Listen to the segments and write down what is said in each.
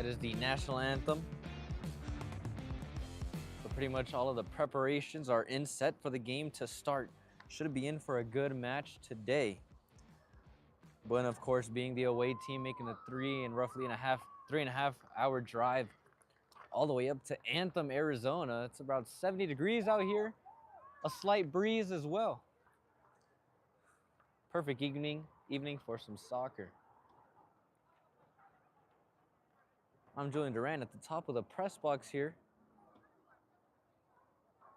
That is the national anthem. So pretty much all of the preparations are in set for the game to start. Should be in for a good match today. Buena, of course, being the away team, making a three and a half hour drive all the way up to Anthem, Arizona. It's about 70 degrees out here. A slight breeze as well. Perfect evening for some soccer. I'm Julian Duran at the top of the press box here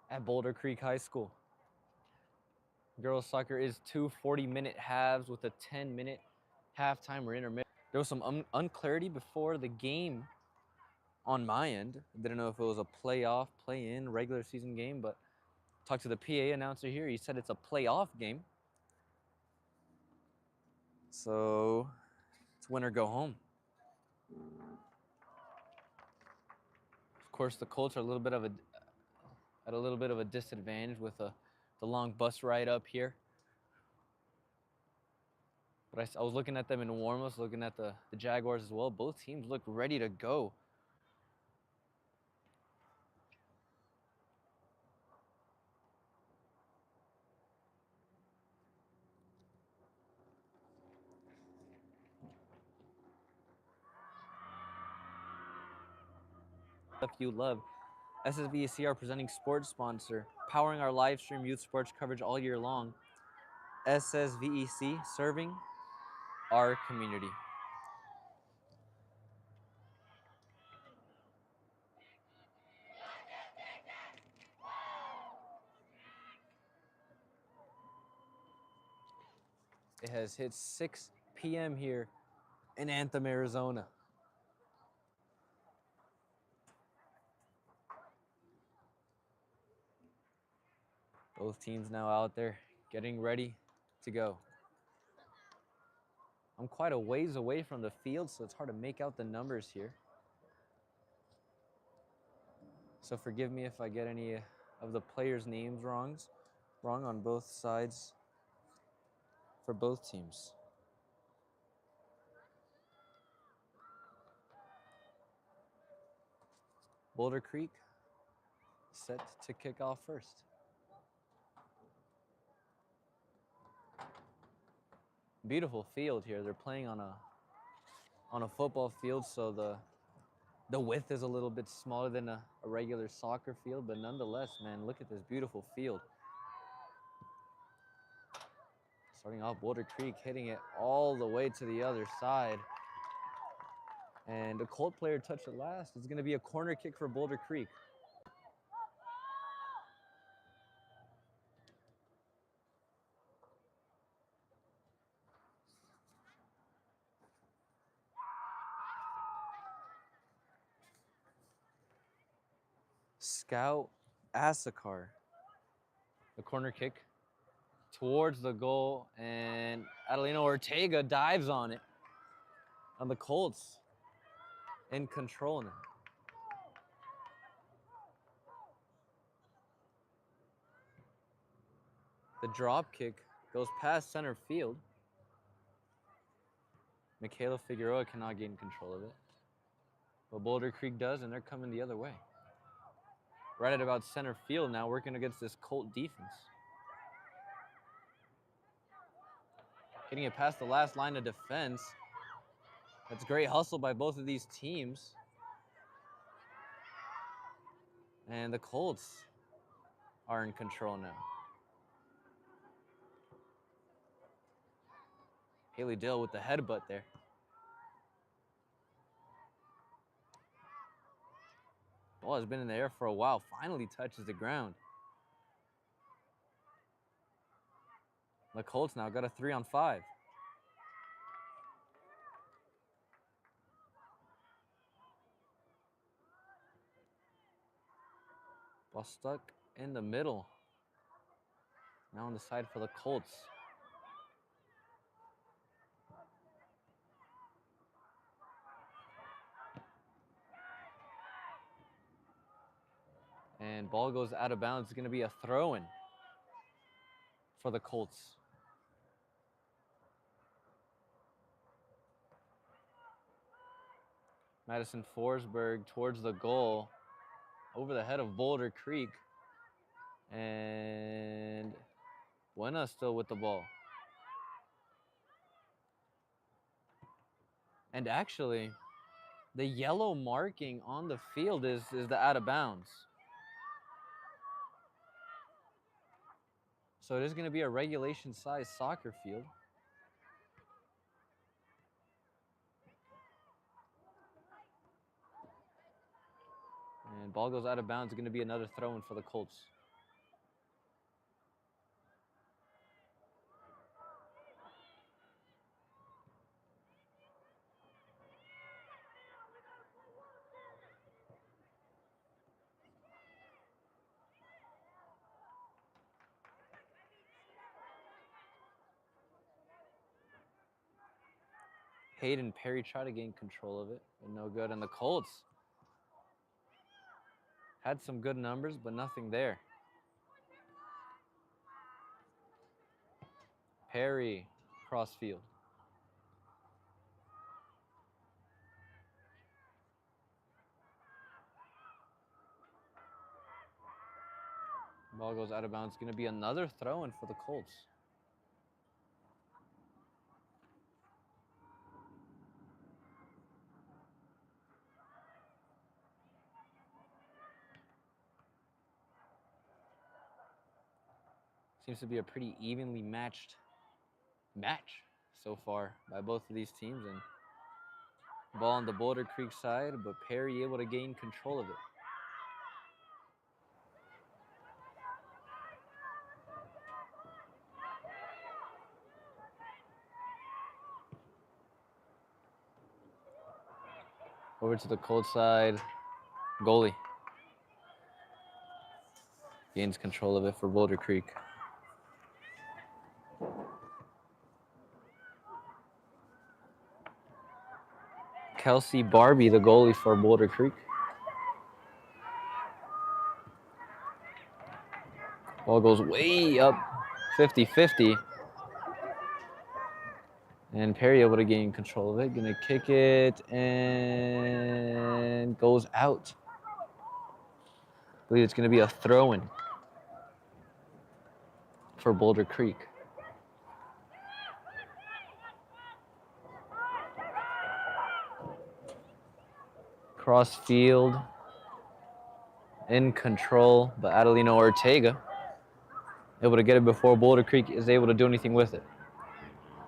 at Boulder Creek High School. Girls soccer is 2 40-minute halves with a 10-minute halftime or intermission. There was some unclarity before the game on my end. I didn't know if it was a playoff, play-in, regular season game, but talked to the PA announcer here. He said it's a playoff game. So it's win or go home. Of course, the Colts are at a little bit of a disadvantage with the long bus ride up here. But I was looking at them in warm-ups, looking at the Jaguars as well. Both teams look ready to go. If you love, SSVEC, our presenting sports sponsor, powering our live stream youth sports coverage all year long. SSVEC, serving our community. It has hit 6 p.m. here in Anthem, Arizona. Both teams now out there getting ready to go. I'm quite a ways away from the field, so it's hard to make out the numbers here. So forgive me if I get any of the players' names wrong on both sides for both teams. Boulder Creek set to kick off first. Beautiful field here. They're playing on a football field, so the width is a little bit smaller than a regular soccer field, but nonetheless, man, look at this beautiful field. Starting off, Boulder Creek hitting it all the way to the other side. And a Colt player touched it last. It's going to be a corner kick for Boulder Creek. Scout Asakar. The corner kick towards the goal, and Adelino Ortega dives on it. On the Colts in control now. The drop kick goes past center field. Michaela Figueroa cannot gain control of it. But Boulder Creek does, and they're coming the other way. Right at about center field now, working against this Colt defense. Getting it past the last line of defense. That's great hustle by both of these teams. And the Colts are in control now. Haley Dill with the headbutt there. Ball has been in the air for a while. Finally touches the ground. The Colts now got a 3-on-5. Ball stuck in the middle. Now on the side for the Colts. And ball goes out of bounds. It's going to be a throw-in for the Colts. Madison Forsberg towards the goal, over the head of Boulder Creek. And Buena still with the ball. And actually, the yellow marking on the field is the out of bounds. So it is going to be a regulation size soccer field. And ball goes out of bounds. It's going to be another throw-in for the Colts. Hayden Perry tried to gain control of it, but no good. And the Colts had some good numbers, but nothing there. Perry, cross field. Ball goes out of bounds. It's going to be another throw-in for the Colts. Seems to be a pretty evenly matched match so far by both of these teams. And ball on the Boulder Creek side, but Perry able to gain control of it. Over to the Colts side, goalie gains control of it for Boulder Creek. Kelsey Barbie, the goalie for Boulder Creek. Ball goes way up, 50-50. And Perry able to gain control of it. Gonna kick it and goes out. I believe it's gonna be a throw-in for Boulder Creek. Cross field, in control, but Adelino Ortega able to get it before Boulder Creek is able to do anything with it.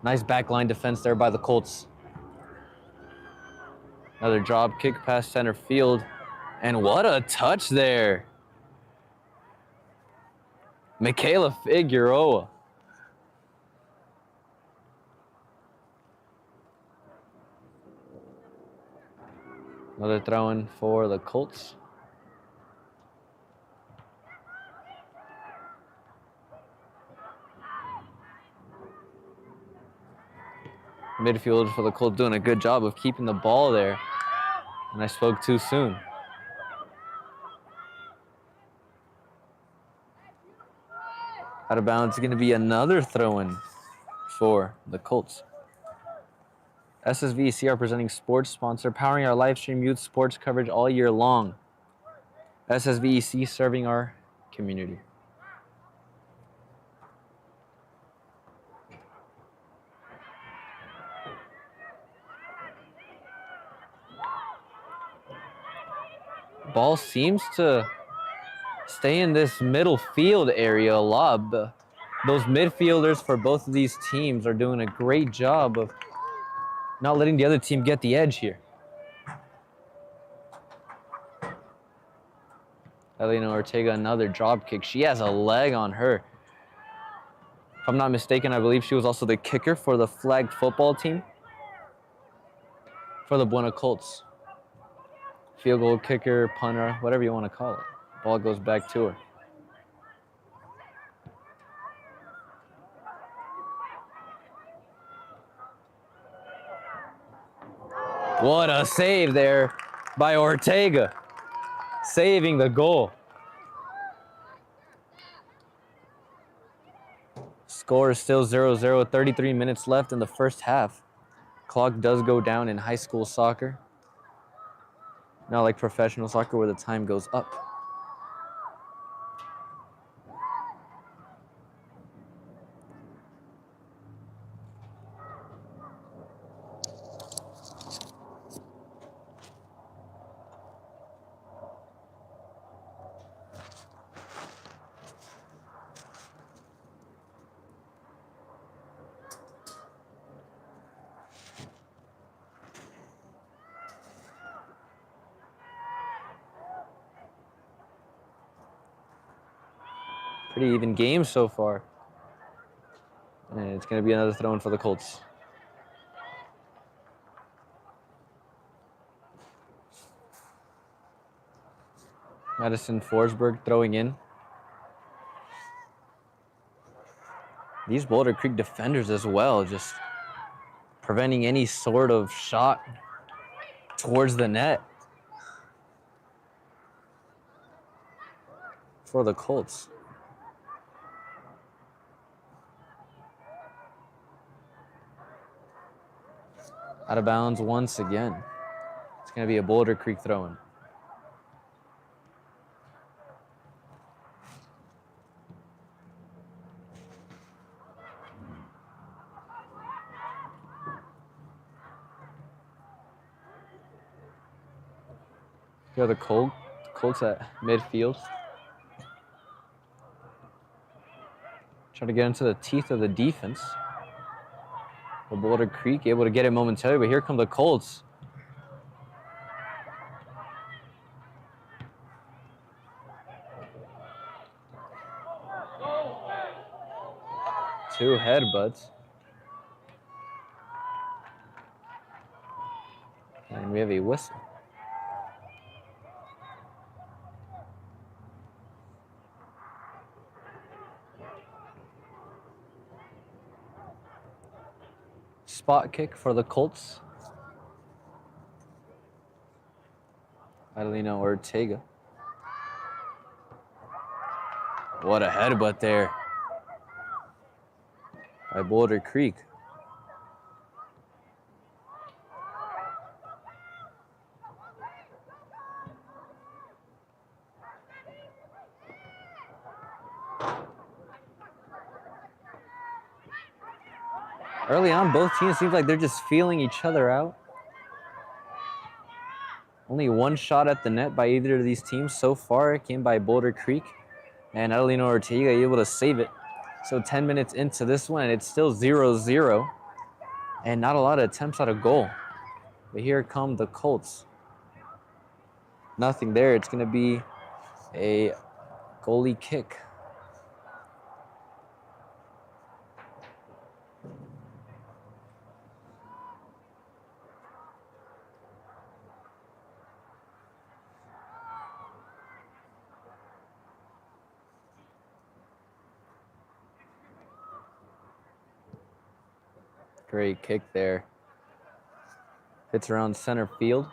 Nice backline defense there by the Colts. Another drop kick past center field. And what a touch there. Michaela Figueroa. Another throw-in for the Colts. Midfield for the Colts doing a good job of keeping the ball there. And I spoke too soon. Out of bounds is going to be another throw-in for the Colts. SSVEC, our presenting sports sponsor, powering our live stream youth sports coverage all year long. SSVEC serving our community. Ball seems to stay in this middle field area a lot. Those midfielders for both of these teams are doing a great job of not letting the other team get the edge here. Elena Ortega, another drop kick. She has a leg on her. If I'm not mistaken, I believe she was also the kicker for the flag football team for the Buena Colts. Field goal kicker, punter, whatever you want to call it. Ball goes back to her. What a save there by Ortega, saving the goal. Score is still 0-0, 33 minutes left in the first half. Clock does go down in high school soccer. Not like professional soccer where the time goes up. Pretty even game so far. And it's going to be another throw in for the Colts. Madison Forsberg throwing in. These Boulder Creek defenders as well, just preventing any sort of shot towards the net for the Colts. Out of bounds once again. It's going to be a Boulder Creek throw-in. Here are the Colts at midfield. Trying to get into the teeth of the defense. The Boulder Creek able to get it momentarily, but here come the Colts. Two headbutts. And we have a whistle. Spot kick for the Colts. Adelina Ortega. What a headbutt there by Boulder Creek. Early on, both teams seems like they're just feeling each other out. Only one shot at the net by either of these teams so far. It came by Boulder Creek, and Adelina Ortega able to save it. So 10 minutes into this one, and it's still 0-0, and not a lot of attempts at a goal. But here come the Colts. Nothing there. It's going to be a goalie kick. Great kick there. Hits around center field.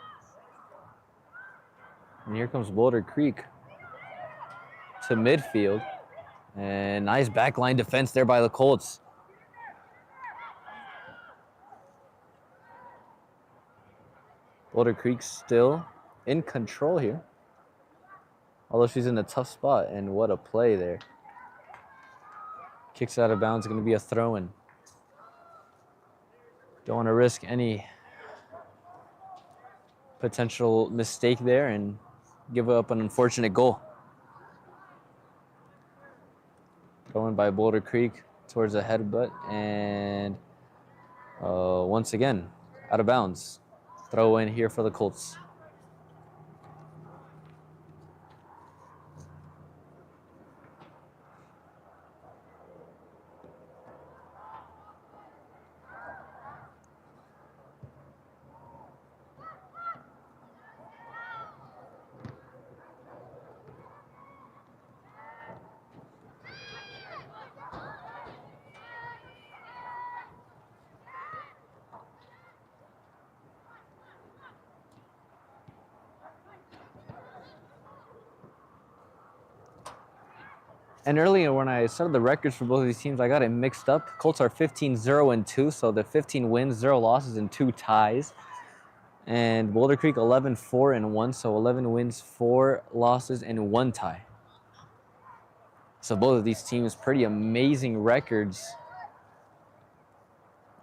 And here comes Boulder Creek to midfield. And nice backline defense there by the Colts. Boulder Creek still in control here. Although she's in a tough spot. And what a play there. Kicks out of bounds. Going to be a throw-in. Don't want to risk any potential mistake there and give up an unfortunate goal. Thrown by Boulder Creek towards a headbutt, and once again, out of bounds. Throw in here for the Colts. And earlier when I started the records for both of these teams, I got it mixed up. Colts are 15-0-2, so the 15 wins, 0 losses, and 2 ties. And Boulder Creek 11-4-1, so 11 wins, 4 losses, and 1 tie. So both of these teams pretty amazing records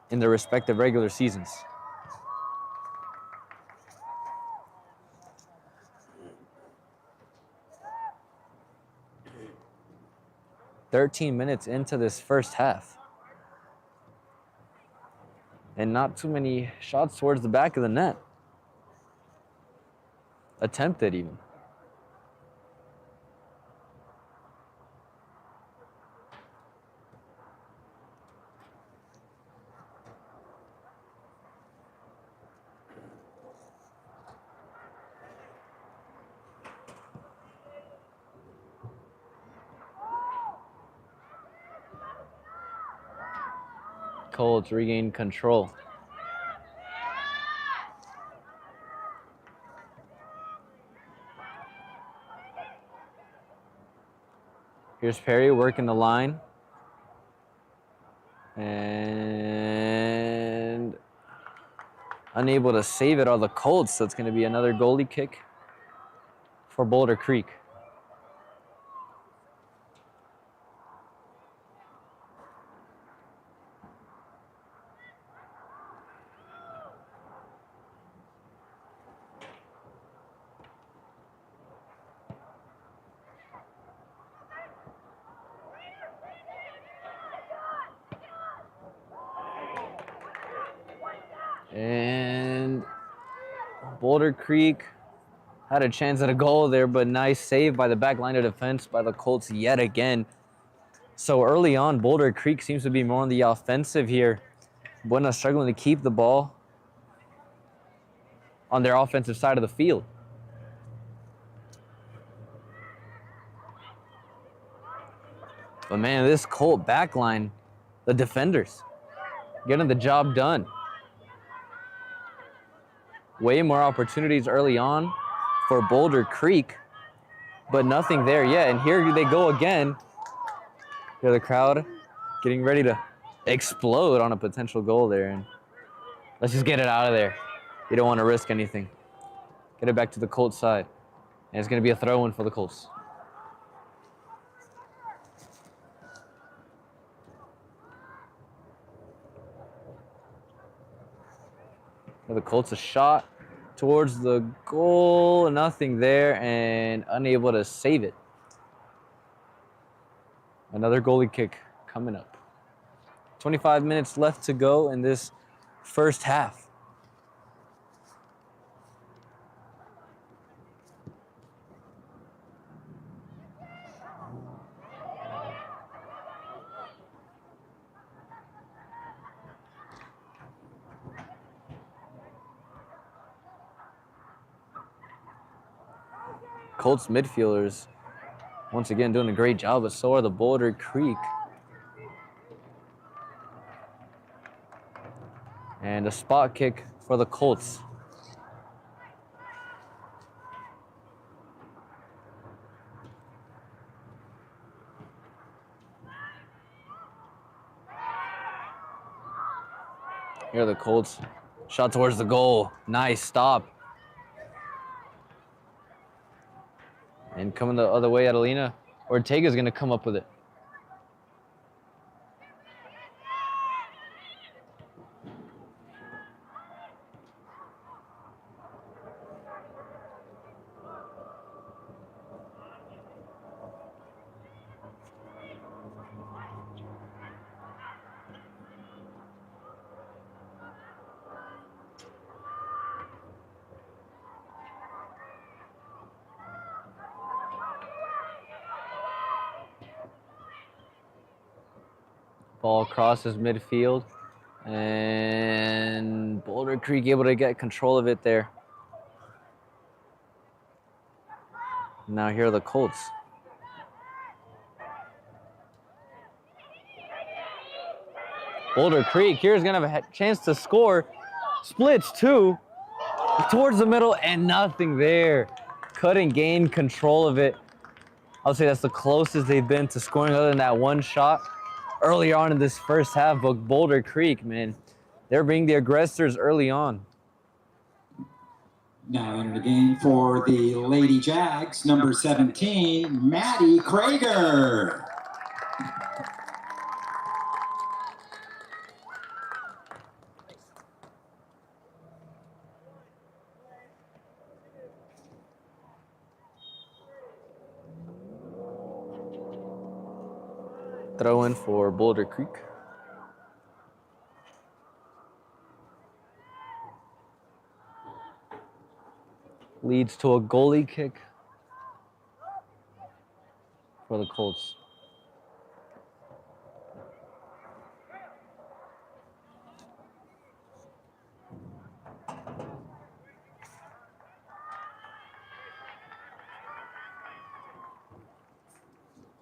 in their respective regular seasons. "13 minutes into this first half. And not too many shots towards the back of the net. Attempted even. Colts regain control. Here's Perry working the line. And unable to save it are the Colts, so it's going to be another goalie kick for Boulder Creek. And Boulder Creek had a chance at a goal there, but nice save by the back line of defense by the Colts yet again. So early on, Boulder Creek seems to be more on the offensive here. Buena struggling to keep the ball on their offensive side of the field. But man, this Colt back line, the defenders, getting the job done. Way more opportunities early on for Boulder Creek, but nothing there yet. And here they go again. Hear the crowd getting ready to explode on a potential goal there. And let's just get it out of there. You don't want to risk anything. Get it back to the Colts side. And it's going to be a throw-in for the Colts. The Colts a shot towards the goal, nothing there, and unable to save it. Another goalie kick coming up. 25 minutes left to go in this first half. Colts midfielders, once again, doing a great job, but so are the Boulder Creek. And a spot kick for the Colts. Here are the Colts. Shot towards the goal. Nice stop. And coming the other way, Adelina Ortega's going to come up with it. Ball crosses midfield, and Boulder Creek able to get control of it there. Now here are the Colts. Boulder Creek here's gonna have a chance to score. Splits two towards the middle, and nothing there. Couldn't gain control of it. I'll say that's the closest they've been to scoring other than that one shot earlier on in this first half. But Boulder Creek, man, they're being the aggressors early on. Now entering the game for the Lady Jags, number 17, Maddie Krager. Throw in for Boulder Creek. Leads to a goalie kick for the Colts.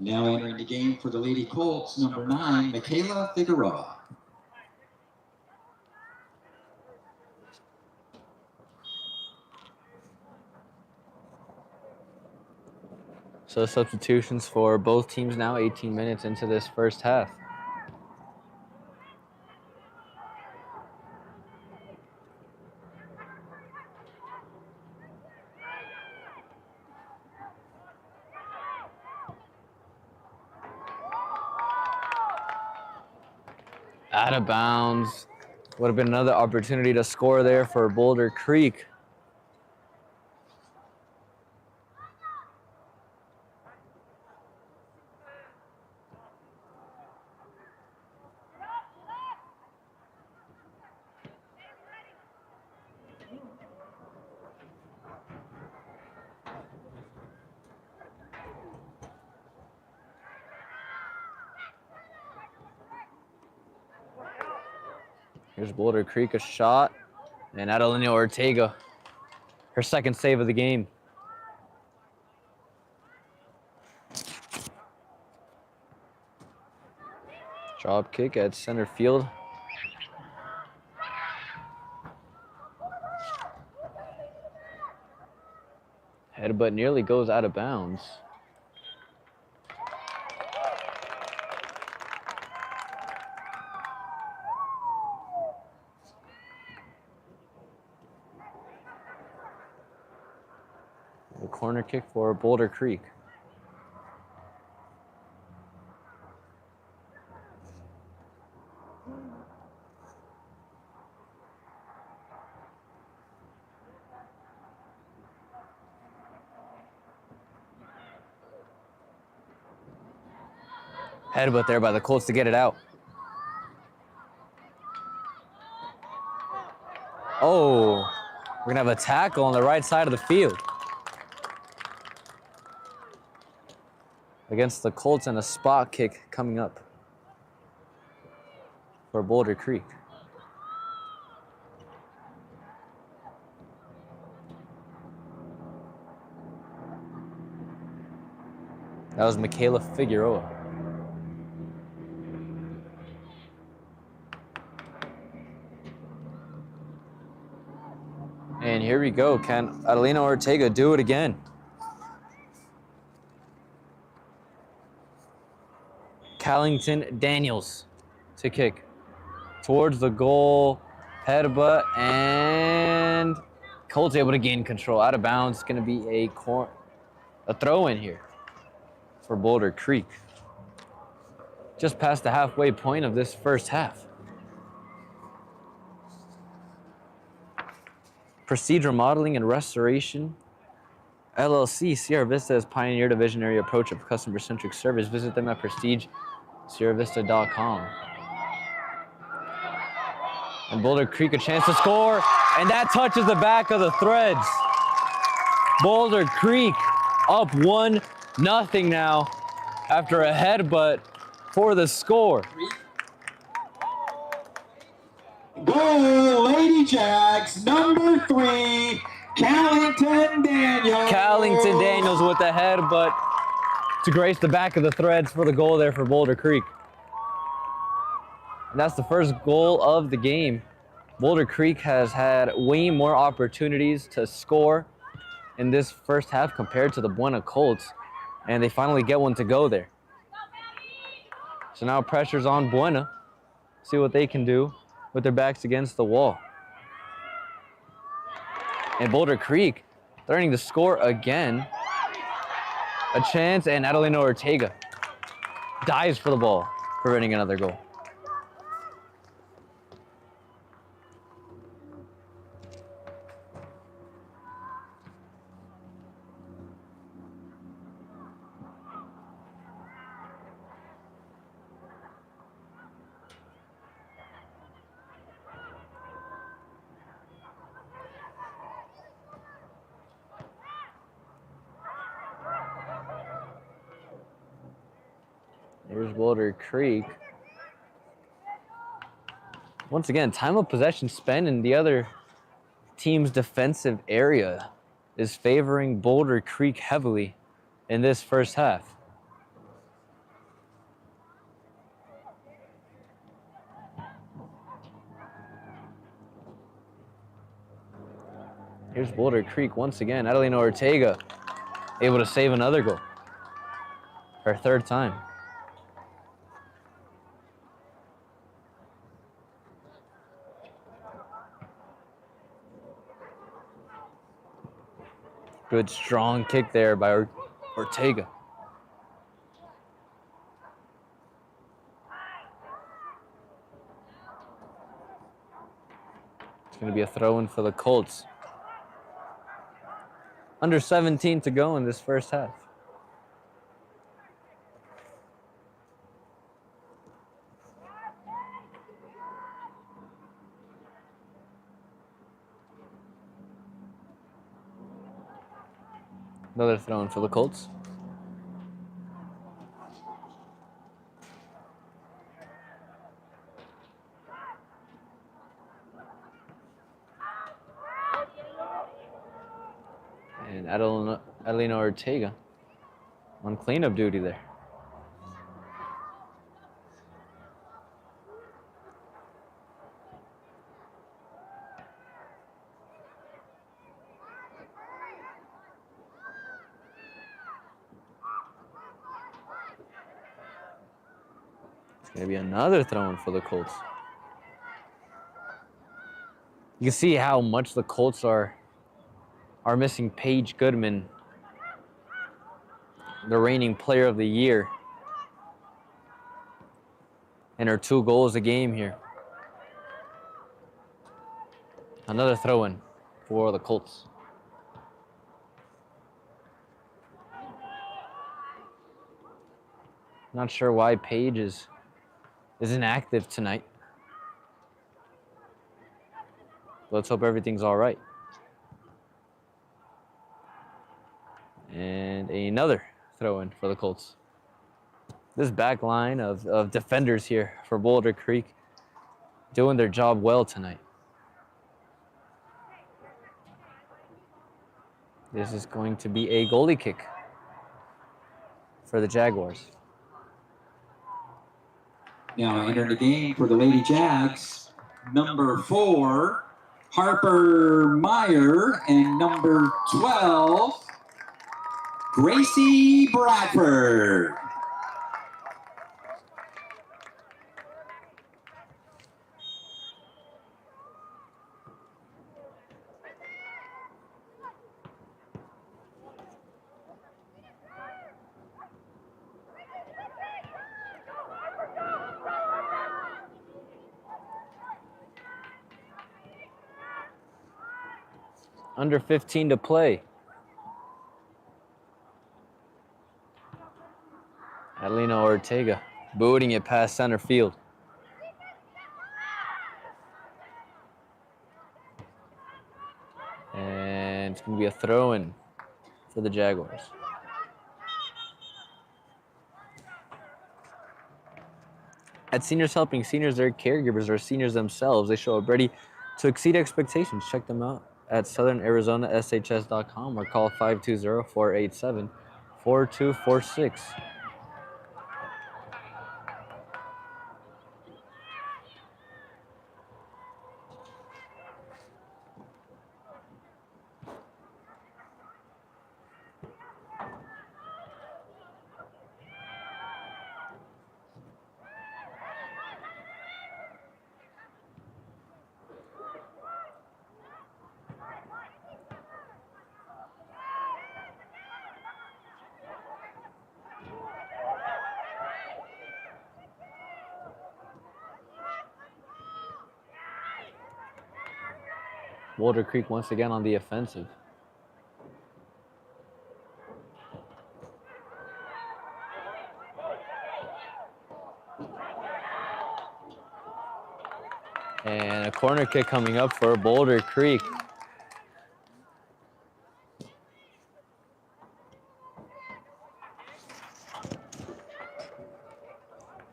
Now entering the game for the Lady Colts, number 9, Michaela Figueroa. So substitutions for both teams now, 18 minutes into this first half. Out of bounds. Would have been another opportunity to score there for Boulder Creek. Here's Boulder Creek, a shot. And Adelina Ortega, her second save of the game. Drop kick at center field. Headbutt nearly goes out of bounds. The corner kick for Boulder Creek. Headbutt there by the Colts to get it out. Oh, we're gonna have a tackle on the right side of the field against the Colts, and a spot kick coming up for Boulder Creek. That was Michaela Figueroa. And here we go. Can Adelina Ortega do it again? Callington Daniels to kick towards the goal. Headbutt, and Colts able to gain control. Out of bounds. It's going to be a throw in here for Boulder Creek. Just past the halfway point of this first half. Prestige Remodeling and Restoration LLC. Sierra Vista has pioneered a visionary approach of customer-centric service. Visit them at prestigesierravista.com. And Boulder Creek a chance to score, and that touches the back of the threads. Boulder Creek up 1-0 now after a headbutt for the score. Goal, Lady Jags, number 3, Callington Daniels. Callington Daniels with the headbutt to grace the back of the threads for the goal there for Boulder Creek. And that's the first goal of the game. Boulder Creek has had way more opportunities to score in this first half compared to the Buena Colts, and they finally get one to go there. So now pressure's on Buena. See what they can do with their backs against the wall. And Boulder Creek threatening to score again. A chance, and Adelina Ortega dives for the ball, preventing another goal. Here's Boulder Creek. Once again, time of possession spent in the other team's defensive area is favoring Boulder Creek heavily in this first half. Here's Boulder Creek once again. Adelina Ortega able to save another goal. Her third time. Good strong kick there by Ortega. It's going to be a throw-in for the Colts. Under 17 to go in this first half. Another throw-in for the Colts. And Adelina Ortega on cleanup duty there. It's going to be another throw-in for the Colts. You can see how much the Colts are missing Paige Goodman, the reigning player of the year, and her 2 goals a game here. Another throw-in for the Colts. Not sure why Paige is inactive tonight. Let's hope everything's all right. And another throw-in for the Colts. This back line of defenders here for Boulder Creek doing their job well tonight. This is going to be a goalie kick for the Jaguars. Now entering the game for the Lady Jags, number 4, Harper Meyer, and number 12, Gracie Bradford. Under 15 to play. Adelina Ortega booting it past center field. And it's going to be a throw-in for the Jaguars. At Seniors Helping Seniors, their caregivers are seniors themselves. They show up ready to exceed expectations. Check them out at southernArizonaSHS.com or call 520-487-4246. Boulder Creek once again on the offensive. And a corner kick coming up for Boulder Creek.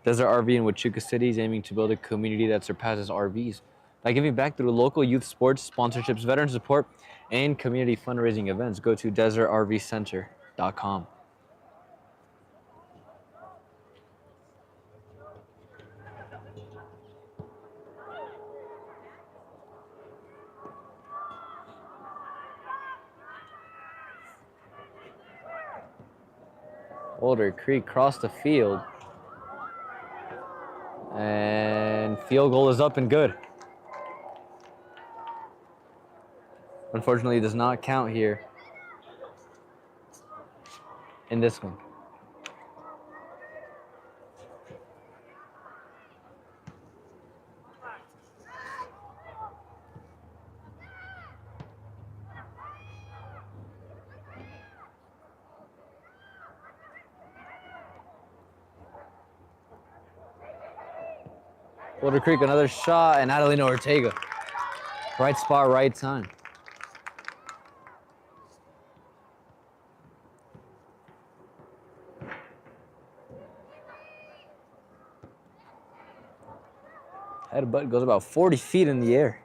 Desert RV in Huachuca City is aiming to build a community that surpasses RVs by giving back through local youth sports, sponsorships, veteran support, and community fundraising events. Go to desertrvcenter.com. Boulder Creek crossed the field. And field goal is up and good. Unfortunately, it does not count here in this one. Boulder Creek, another shot, and Adelina Ortega. Right spot, right time. Headbutt goes about 40 feet in the air.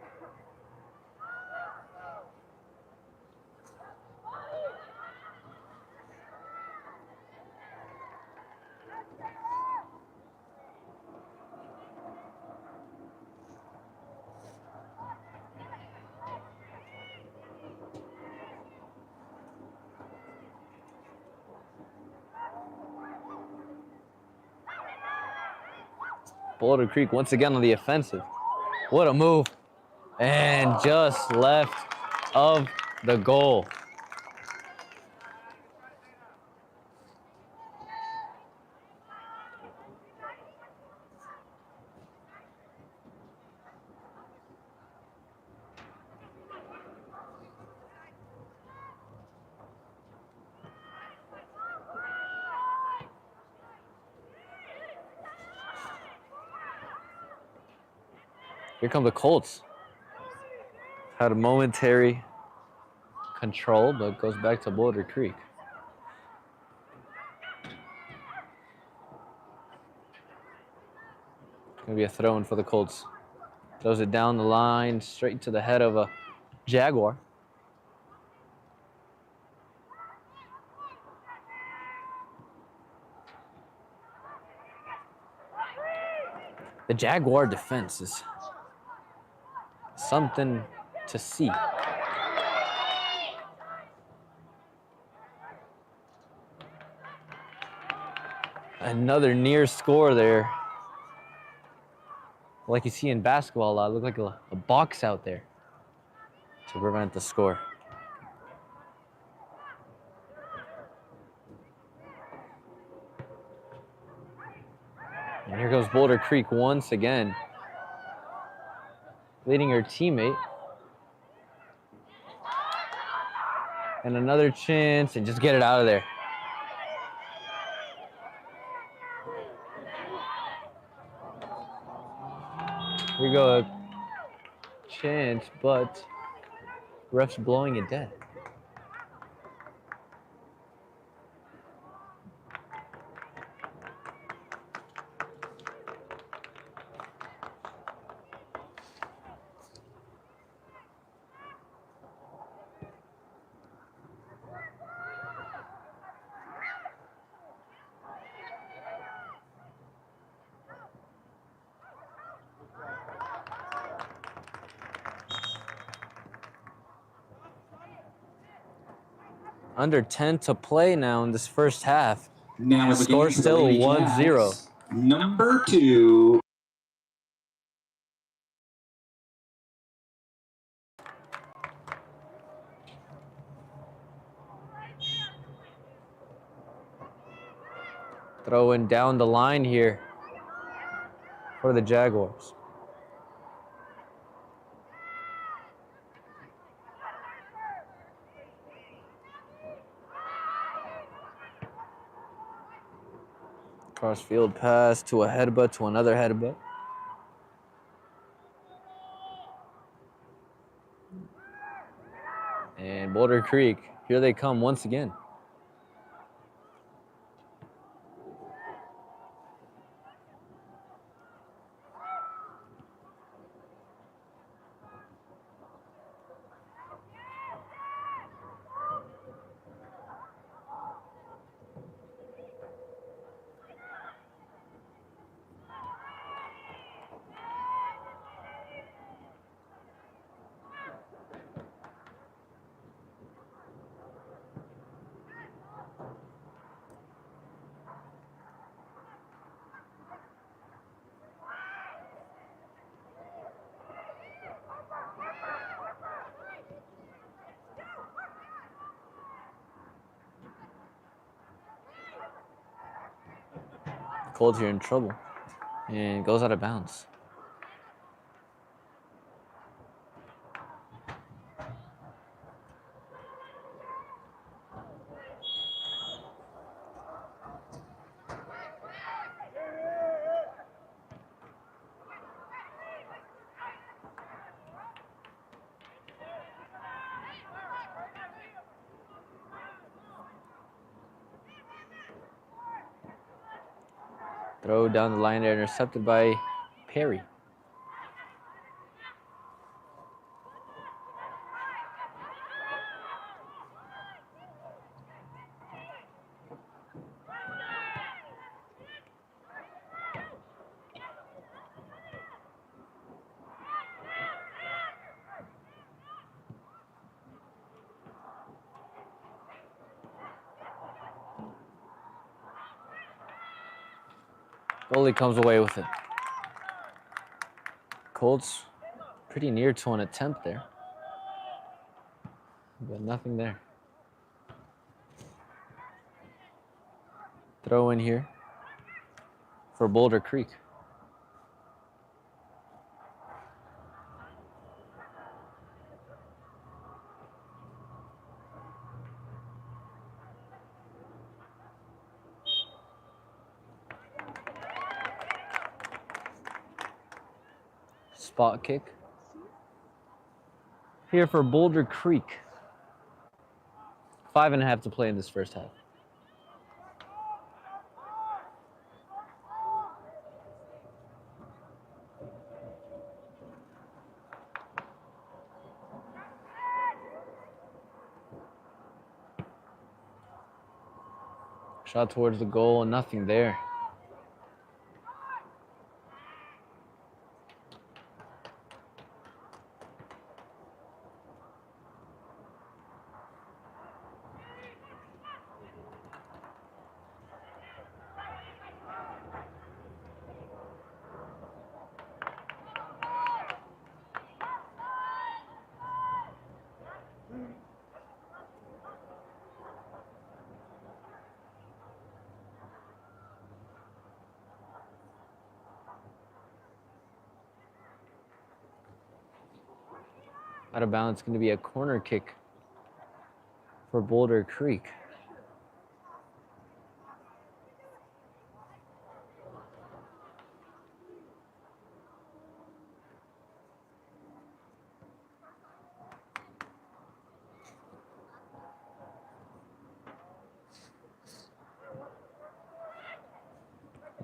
Boulder Creek once again on the offensive. What a move. And just left of the goal. Here come the Colts. Had a momentary control, but goes back to Boulder Creek. Gonna be a throw-in for the Colts. Throws it down the line, straight to the head of a Jaguar. The Jaguar defense is something to see. Another near score there. Like you see in basketball a lot, look like a box out there to prevent the score. And here goes Boulder Creek once again, leading her teammate. And another chance, and just get it out of there. Here we go, a chance, but ref's blowing it dead. Under 10 to play now in this first half. Now the score still 1-0. Number 2. Throwing down the line here for the Jaguars. Cross-field pass to a headbutt to another headbutt. And Boulder Creek, here they come once again. Colts here in trouble and goes out of bounds. Throw down the line there, intercepted by Perry. Goalie comes away with it. Colts pretty near to an attempt there, but nothing there. Throw in here for Boulder Creek. Spot kick here for Boulder Creek. 5.5 to play in this first half. Shot towards the goal, nothing there. Out of bounds, going to be a corner kick for Boulder Creek.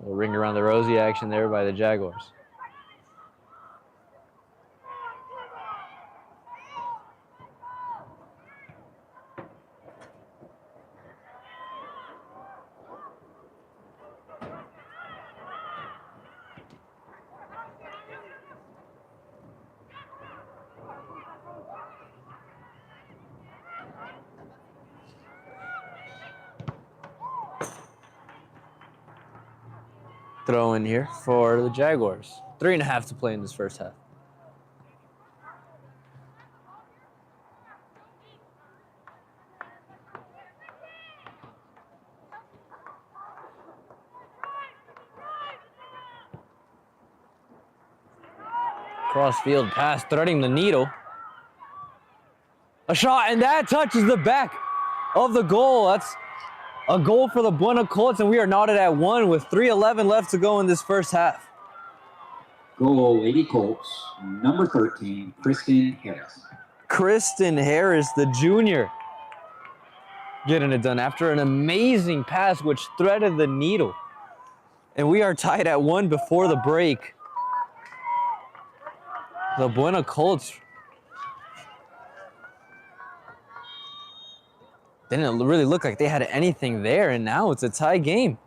A ring around the rosy action there by the Jaguars. Throw in here for the Jaguars. 3.5 to play in this first half. Cross-field pass, threading the needle. A shot, and that touches the back of the goal. That's A goal for the Buena Colts, and we are knotted at 1 with 3:11 left to go in this first half. Goal, Lady Colts, number 13, Kristen Harris. Kristen Harris, the junior, getting it done after an amazing pass which threaded the needle. And we are tied at 1 before the break. The Buena Colts didn't really look like they had anything there, and now it's a tie game.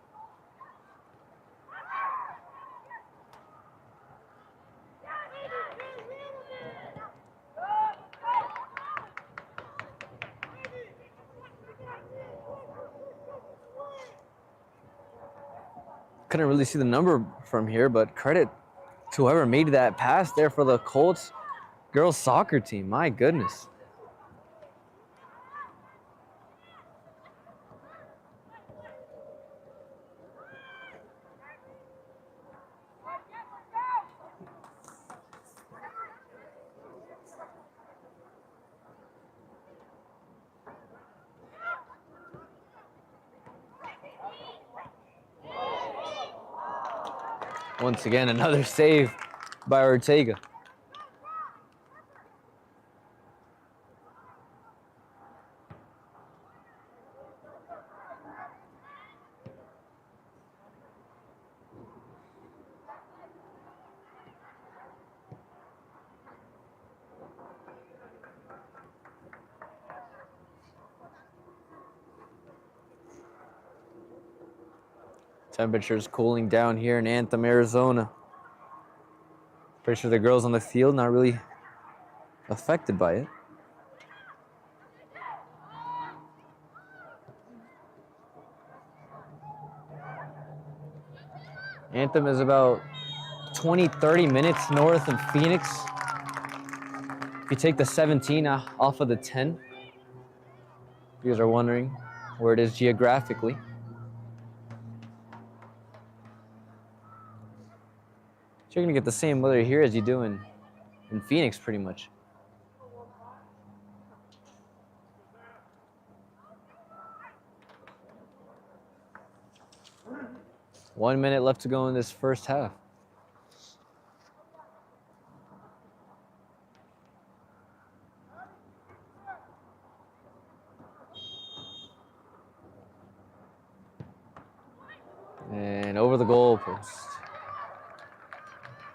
Couldn't really see the number from here, but credit to whoever made that pass there for the Colts girls soccer team. My goodness. Once again, another save by Ortega. Temperatures cooling down here in Anthem, Arizona. Pretty sure the girls on the field not really affected by it. Anthem is about 20-30 minutes north of Phoenix. If you take the 17 off of the 10, if you guys are wondering where it is geographically. So you're gonna get the same weather here as you do in Phoenix, pretty much. One minute left to go in this first half. And over the goalpost.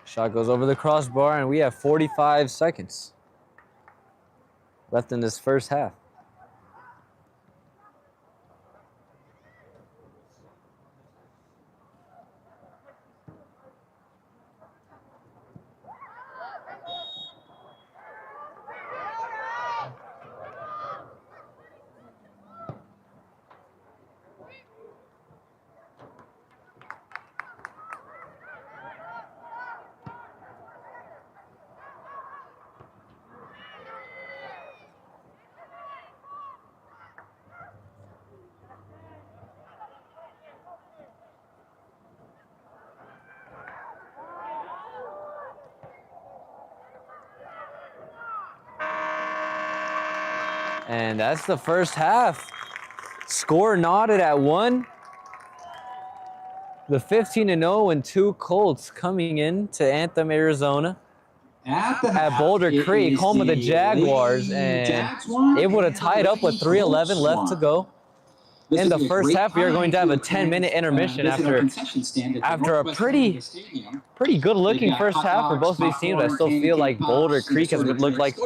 Shot goes over the crossbar, and we have 45 seconds left in this first half. And that's the first half. Score knotted at 1. The 15-0 and 2 Colts coming in to Anthem, Arizona. At Boulder Creek, home of the Jaguars, and it would have tied up with 3:11 left to go. In the first half, we are going to have a 10-minute intermission after a pretty good-looking first half for both of these teams. I still feel like Boulder Creek has looked like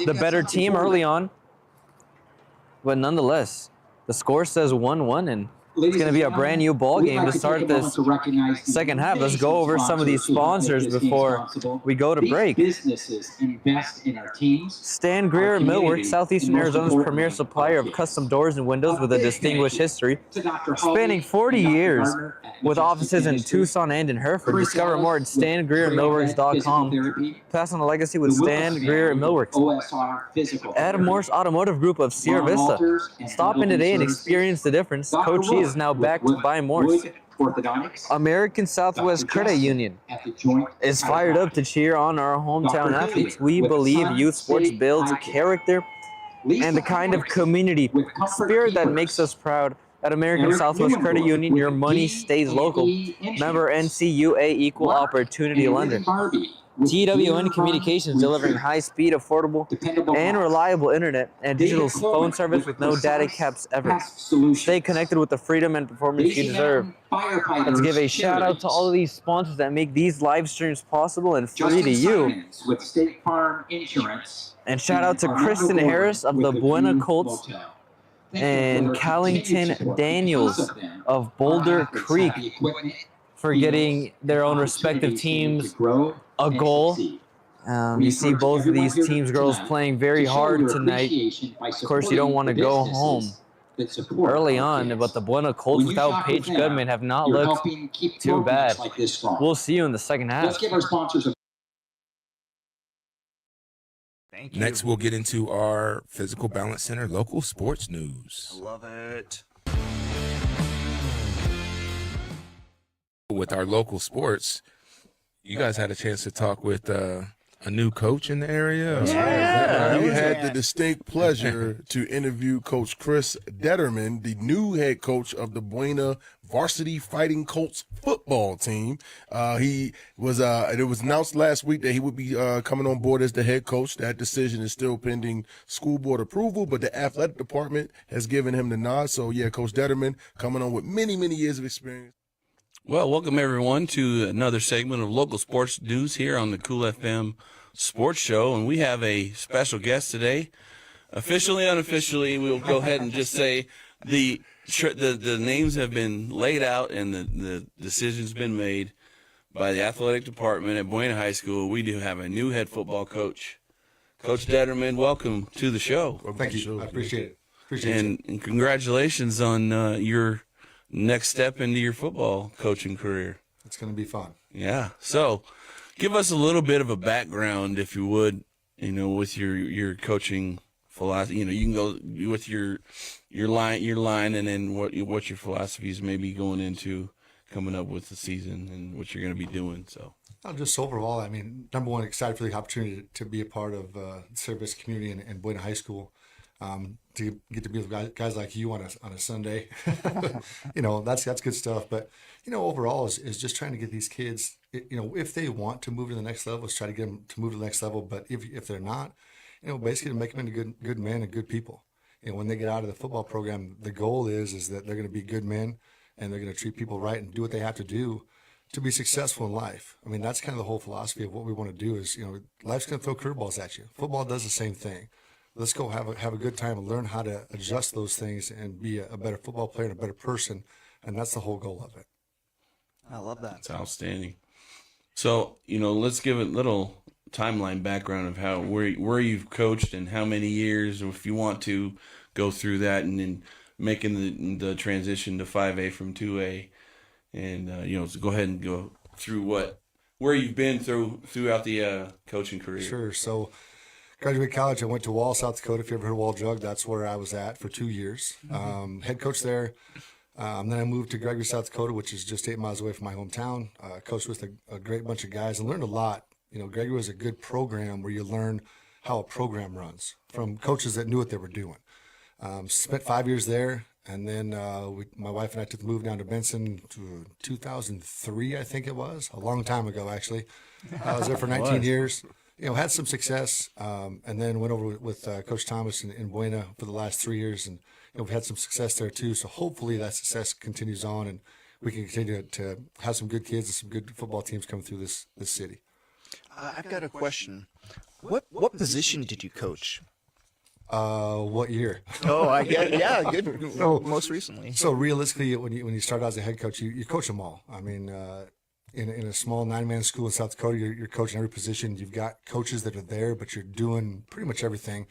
the better team early on. But nonetheless, the score says 1-1, and it's going to be a brand new ball game to start this second half. Let's go over some of these sponsors before we go to break. Businesses invest in our teams. Stan Greer Millworks, Southeastern Arizona's premier supplier of custom doors and windows with a distinguished history, spanning 40 years with offices in Tucson and in Hereford. Discover more at StanGreerMillworks.com. Pass on the legacy with Stan Greer Millworks. At MORSE Automotive Group of Sierra Vista. Stop in today and experience the difference. COCHISE is now backed by MORSE. American Southwest Credit Union is fired up to cheer on our hometown athletes. We believe youth sports builds character and the kind of community spirit that makes us proud At American Southwest Credit Union, your money stays local. Member NCUA Equal Opportunity Lender. TWN Communications, delivering high-speed, affordable, and reliable internet and digital phone service with no data caps ever. Stay connected with the freedom and performance you deserve. Let's give a shout-out to all of these sponsors that make these live streams possible and free to you. With State Farm Insurance. And shout-out to Kristen Harris of the Buena Colts and Callington Daniels of Boulder Creek for getting their own respective teams a goal. You see both of these teams' girls playing very hard tonight. Of course, you don't want to go home early on, but the Buena Colts without Paige Goodman have not looked too bad. We'll see you in the second half. Let's give our sponsors a Thank you. Next, we'll get into our Physical Balance Center local sports news. I love it. With our local sports, you guys had a chance to talk with a new coach in the area. Yeah. We had the distinct pleasure to interview Coach Chris Detterman, the new head coach of the Buena Varsity Fighting Colts football team. It was announced last week that he would be coming on board as the head coach. That decision is still pending school board approval, but the athletic department has given him the nod. So, yeah, Coach Detterman coming on with many, many years of experience. Well, welcome everyone to another segment of local sports news here on the Cool FM Sports Show, and we have a special guest today. Officially, unofficially, we'll go ahead and just say the names have been laid out and the decision's been made by the athletic department at Buena High School. We do have a new head football coach. Coach Detterman, welcome to the show. Well, Thank you. I appreciate it. And congratulations on your next step into your football coaching career. It's going to be fun. Yeah. So give us a little bit of a background, if you would, with your coaching philosophy. You can go with your line and then what your philosophies may be going into coming up with the season and what you're going to be doing. So Just overall, I mean, number one, excited for the opportunity to be a part of the service community in Buena High School. To get to be with guys like you on a Sunday, that's good stuff. But overall is just trying to get these kids, if they want to move to the next level, is try to get them to move to the next level. But if they're not, basically to make them into good men and good people. When they get out of the football program, the goal is that they're going to be good men and they're going to treat people right and do what they have to do to be successful in life. I mean, that's kind of the whole philosophy of what we want to do. Is life's going to throw curveballs at you. Football does the same thing. Let's go have a good time and learn how to adjust those things and be a better football player and a better person. And that's the whole goal of it. I love that. It's outstanding. So, let's give a little timeline background of where you've coached and how many years, if you want to go through that, and then making the transition to 5A from 2A. And, so go ahead and go through where you've been throughout the coaching career. Sure. So, graduated college. I went to Wall, South Dakota. If you ever heard of Wall Drug, that's where I was at for 2 years. Head coach there. Then I moved to Gregory, South Dakota, which is just 8 miles away from my hometown. Coached with a great bunch of guys and learned a lot. Gregory was a good program where you learn how a program runs from coaches that knew what they were doing. Spent 5 years there. And then my wife and I took the move down to Benson to 2003, I think it was. A long time ago, actually. I was there for 19 years. Had some success, and then went over with Coach Thomas in Buena for the last 3 years, and we've had some success there too. So hopefully that success continues on, and we can continue to have some good kids and some good football teams come through this city. I've got a question. What position did you coach? What year? Oh, yeah, good. Most recently. So realistically, when you start out as a head coach, you coach them all. I mean. In a small 9-man school in South Dakota, you're coaching every position. You've got coaches that are there, but you're doing pretty much everything.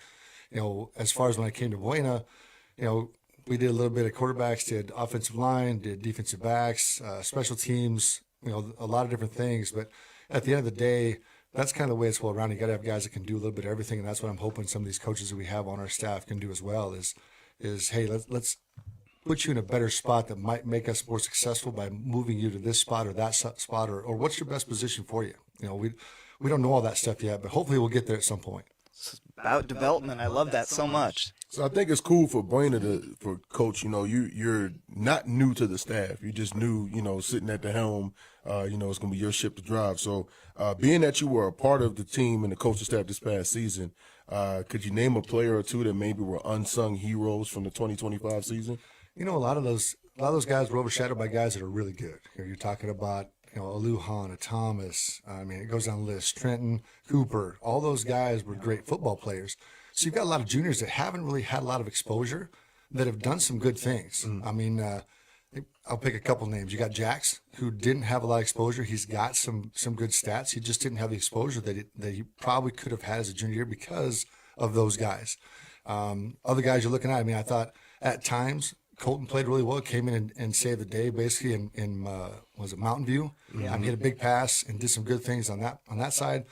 As far as when I came to Buena, we did a little bit of quarterbacks, did offensive line, did defensive backs, special teams, a lot of different things. But at the end of the day, that's kind of the way it's all around. You got to have guys that can do a little bit of everything, and that's what I'm hoping some of these coaches that we have on our staff can do as well. Is hey, let's put you in a better spot that might make us more successful by moving you to this spot or that spot, or what's your best position for you? We don't know all that stuff yet, but hopefully we'll get there at some point. It's about development. I love that so much. So I think it's cool for Buena for Coach, you're not new to the staff. You just new, sitting at the helm, it's going to be your ship to drive. So being that you were a part of the team and the coaching staff this past season, could you name a player or two that maybe were unsung heroes from the 2025 season? A lot of those guys were overshadowed by guys that are really good. You're talking about, a Lujan, a Thomas. I mean, it goes down the list. Trenton, Cooper, all those guys were great football players. So you've got a lot of juniors that haven't really had a lot of exposure that have done some good things. I mean, I'll pick a couple names. You got Jax, who didn't have a lot of exposure. He's got some good stats. He just didn't have the exposure that he probably could have had as a junior year because of those guys. Other guys you're looking at, I mean, I thought at times Colton played really well, came in and saved the day basically in was it Mountain View? Yeah. He had a big pass and did some good things on that side.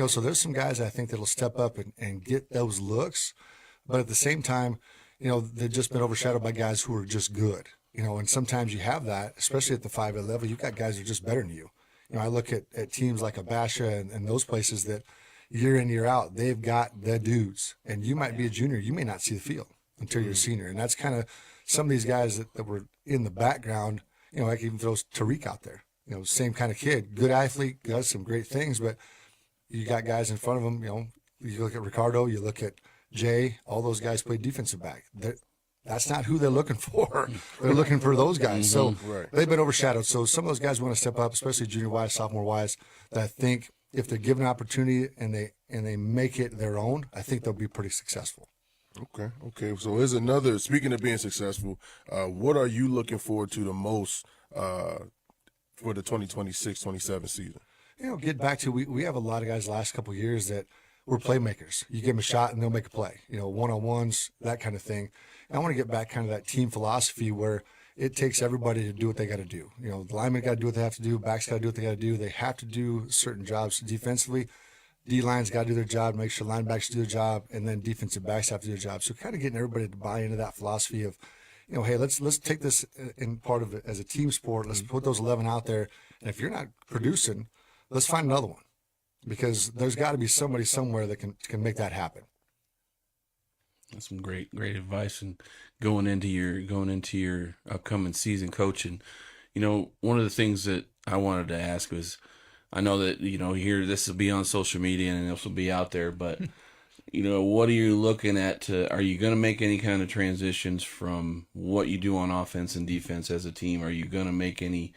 So there's some guys I think that'll step up and get those looks. But at the same time, they've just been overshadowed by guys who are just good. And sometimes you have that, especially at the 5A level, you've got guys who are just better than you. I look at teams like Abasha and those places that year in, year out, they've got the dudes. And you might be a junior, you may not see the field until you're a senior. And that's kind of some of these guys that were in the background. I can even throw Tariq out there. Same kind of kid, good athlete, does some great things, but you got guys in front of him. You look at Ricardo, you look at Jay, all those guys play defensive back. That's not who they're looking for. They're looking for those guys. So they've been overshadowed. So some of those guys want to step up, especially junior-wise, sophomore-wise, that I think if they're given an opportunity and they make it their own, I think they'll be pretty successful. Okay. So here's another, speaking of being successful, what are you looking forward to the most for the 2026-27 season? Get back to, we have a lot of guys the last couple of years that were playmakers. You give them a shot and they'll make a play, one-on-ones, that kind of thing. And I want to get back kind of that team philosophy where it takes everybody to do what they got to do. The linemen got to do what they have to do. Backs got to do what they got to do. They have to do certain jobs defensively. D-line's got to do their job, make sure linebackers do their job, and then defensive backs have to do their job. So kind of getting everybody to buy into that philosophy of, hey, let's take this in part of it as a team sport. Let's put those 11 out there. And if you're not producing, let's find another one, because there's got to be somebody somewhere that can make that happen. That's some great advice. And going into your upcoming season, coaching, one of the things that I wanted to ask was, I know that here this will be on social media and this will be out there, but what are you looking at? Are you going to make any kind of transitions from what you do on offense and defense as a team? Are you going to make any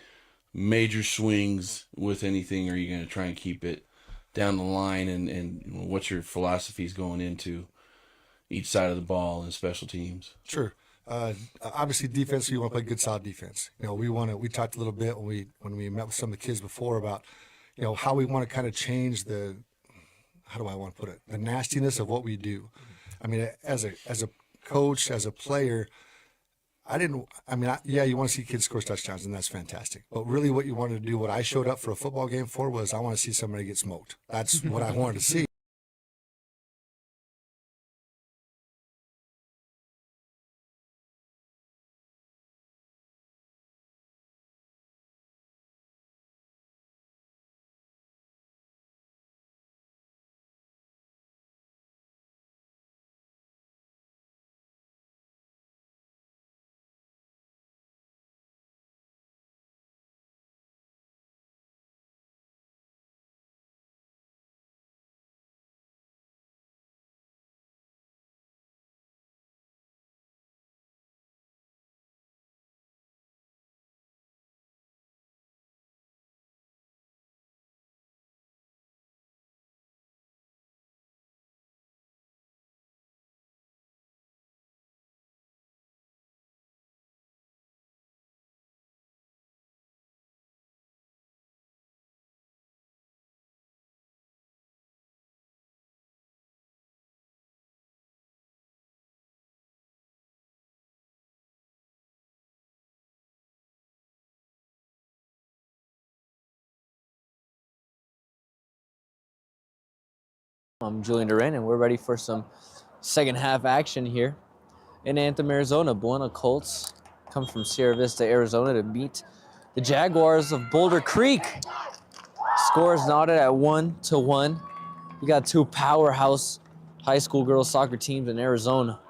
major swings with anything? Or are you going to try and keep it down the line? And what's your philosophies going into each side of the ball and special teams? Sure. Obviously, defense, we want to play good, solid defense. We talked a little bit when we met with some of the kids before about, how we want to kind of change the nastiness of what we do. I mean, as a coach, as a player, you want to see kids score touchdowns, and that's fantastic. But really what you wanted to do, what I showed up for a football game for, was I want to see somebody get smoked. That's what I wanted to see. I'm Julian Duran, and we're ready for some second half action here in Anthem, Arizona. Buena Colts come from Sierra Vista, Arizona to meet the Jaguars of Boulder Creek. Score is knotted at 1-1. We got two powerhouse high school girls soccer teams in Arizona.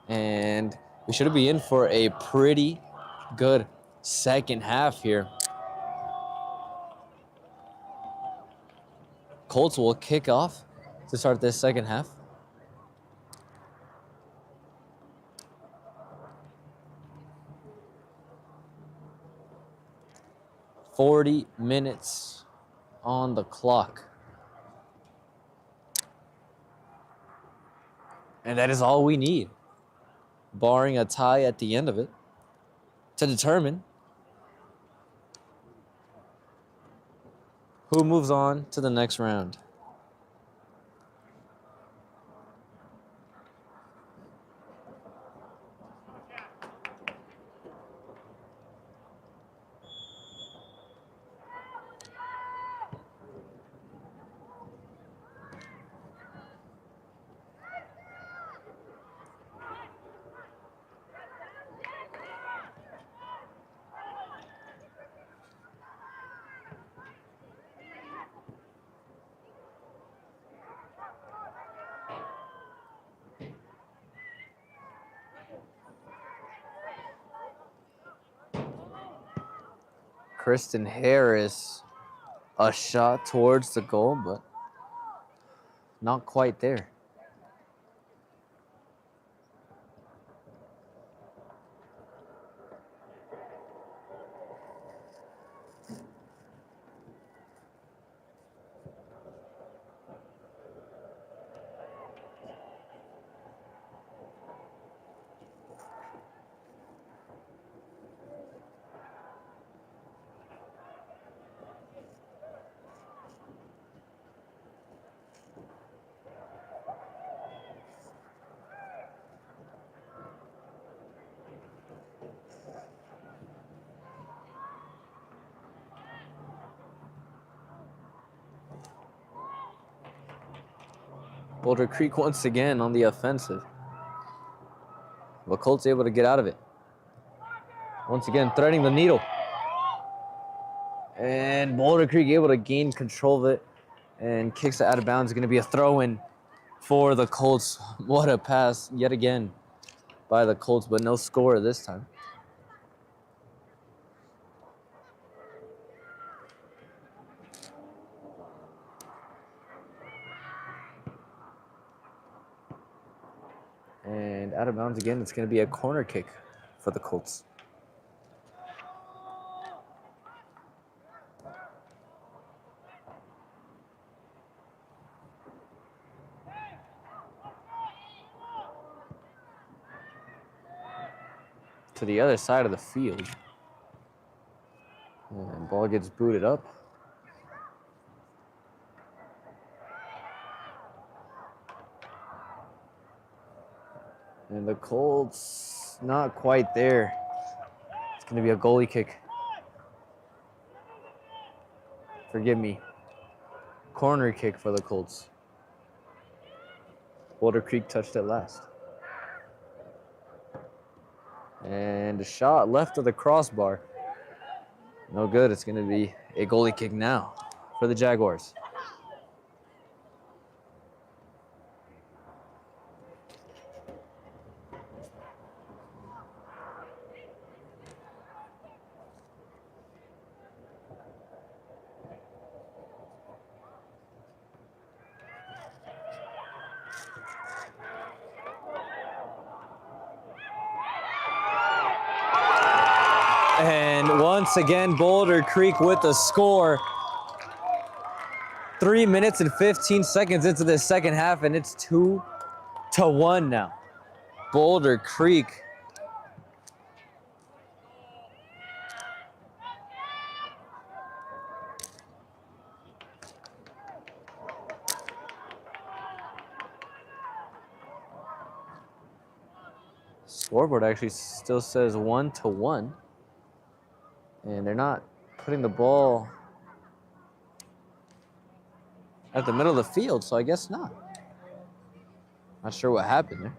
And we should be in for a pretty good second half here. Colts will kick off to start this second half. "40 minutes on the clock." And that is all we need, barring a tie at the end of it, to determine who moves on to the next round. Kristen Harris, a shot towards the goal, but not quite there. Boulder Creek once again on the offensive. But Colts able to get out of it. Once again, threading the needle. And Boulder Creek able to gain control of it and kicks it out of bounds. It's going to be a throw-in for the Colts. What a pass yet again by the Colts, but no score this time. And out of bounds again, it's going to be a corner kick for the Colts. To the other side of the field. And ball gets booted up. And the Colts, not quite there. It's going to be a goalie kick. Forgive me. Corner kick for the Colts. Boulder Creek touched it last. And a shot left of the crossbar. No good. It's going to be a goalie kick now for the Jaguars. And once again, Boulder Creek with the score. 3 minutes and 15 seconds into the second half, and it's 2-1 now. Boulder Creek. Scoreboard actually still says 1-1. And they're not putting the ball at the middle of the field, so I guess not. Not sure what happened there.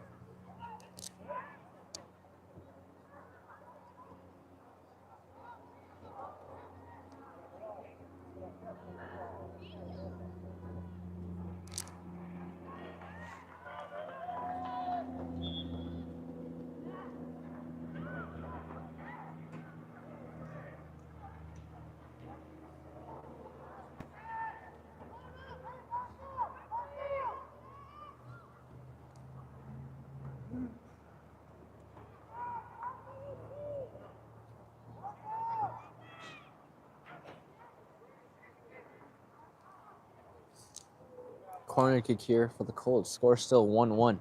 corner kick here for the Colts. Score still 1-1.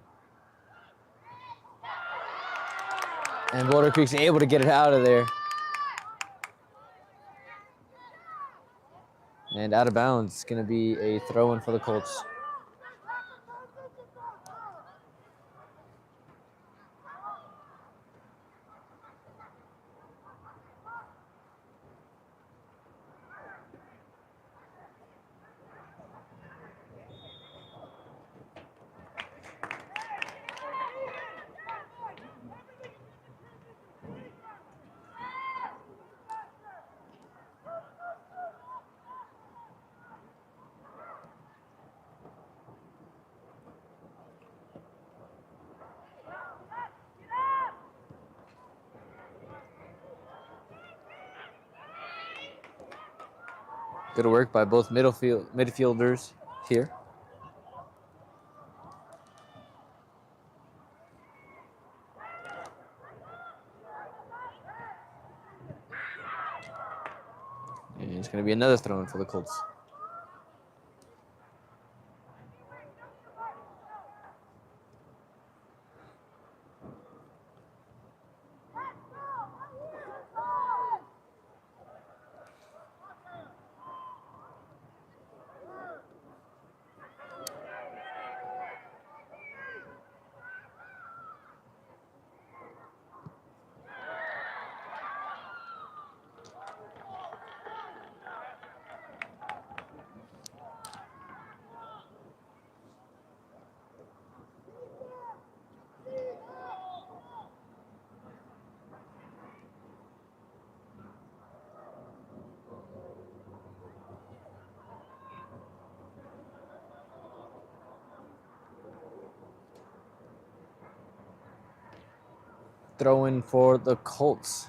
And Boulder Creek's able to get it out of there. And out of bounds. It's going to be a throw-in for the Colts. Good work by both midfielders here. And it's going to be another throw-in for the Colts. Throw-in for the Colts.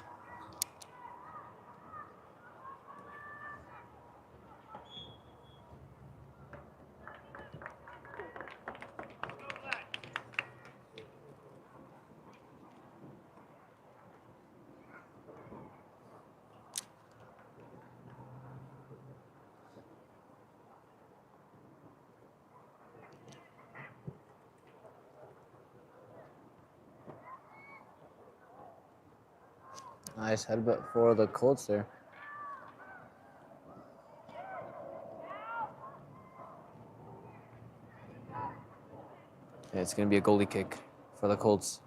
Nice headbutt for the Colts there. Yeah, it's going to be a goalie kick for the Colts.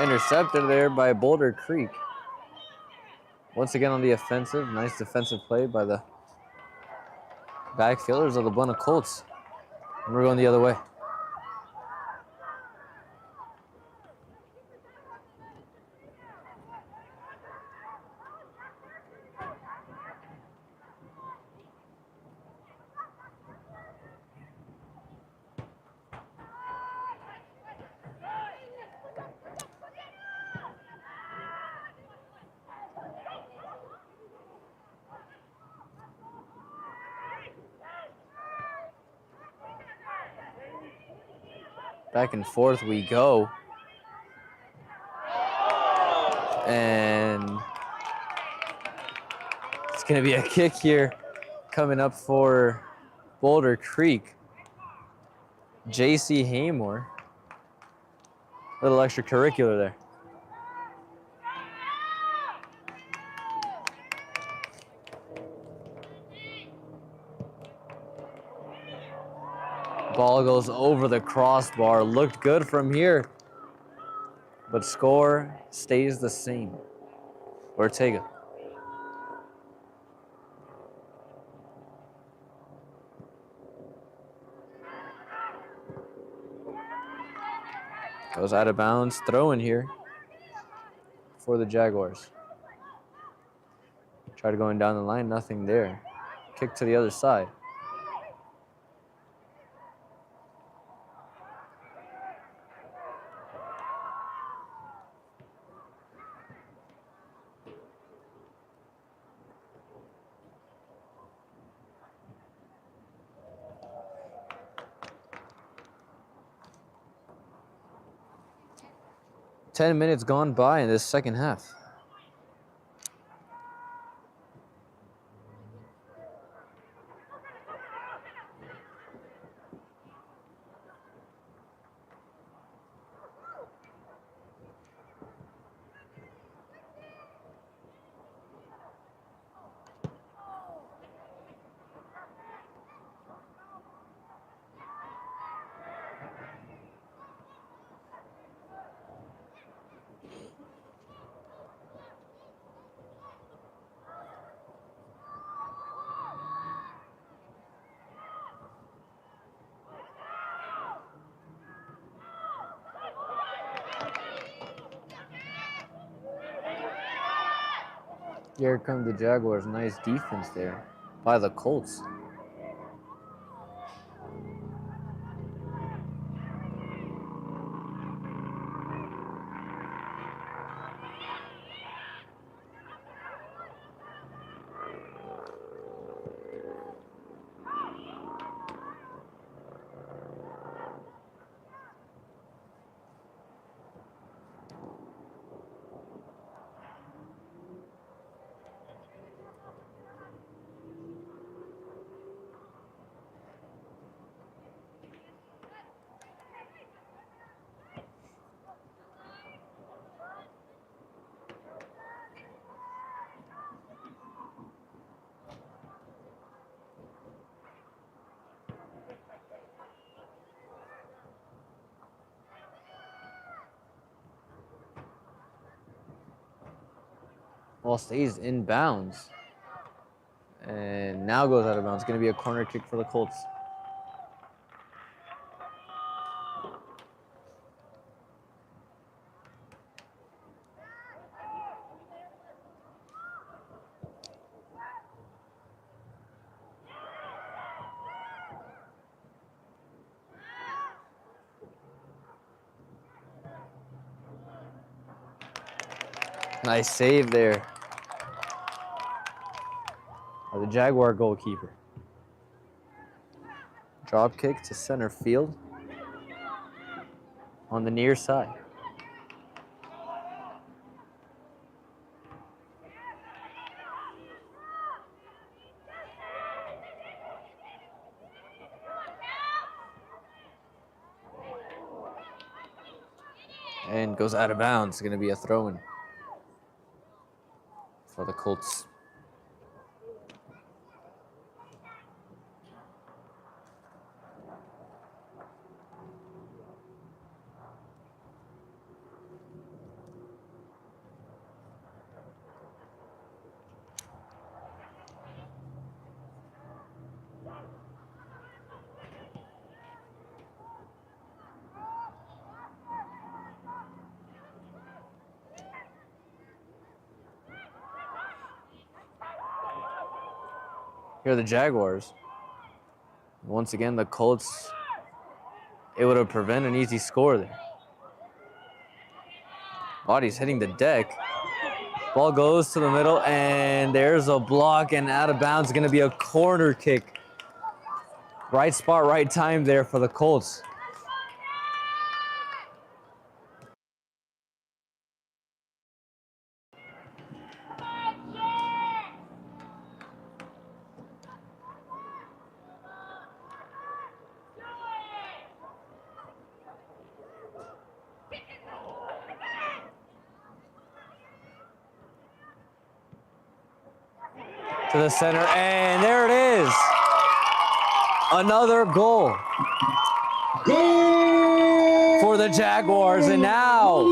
Intercepted there by Boulder Creek. Once again on the offensive. Nice defensive play by the backfielders of the Buena Colts. And we're going the other way. Back and forth we go. And it's going to be a kick here coming up for Boulder Creek. J.C. Haymore. Little extracurricular there. Ball goes over the crossbar. Looked good from here. But score stays the same. Ortega. Goes out of bounds. Throw in here for the Jaguars. Tried going down the line. Nothing there. Kick to the other side. Ten minutes gone by in this second half. Here come the Jaguars. Nice defense there by the Colts. Ball stays in bounds. And now goes out of bounds. It's going to be a corner kick for the Colts. Nice save there by the Jaguar goalkeeper. Drop kick to center field on the near side. And goes out of bounds. It's going to be a throw-in for the Colts. Here are the Jaguars. Once again, the Colts able to prevent an easy score there. Body's hitting the deck. Ball goes to the middle, and there's a block, and out of bounds. Going to be a corner kick. Right spot, right time there for the Colts. To the center, and there it is. Another goal for the Jaguars, and now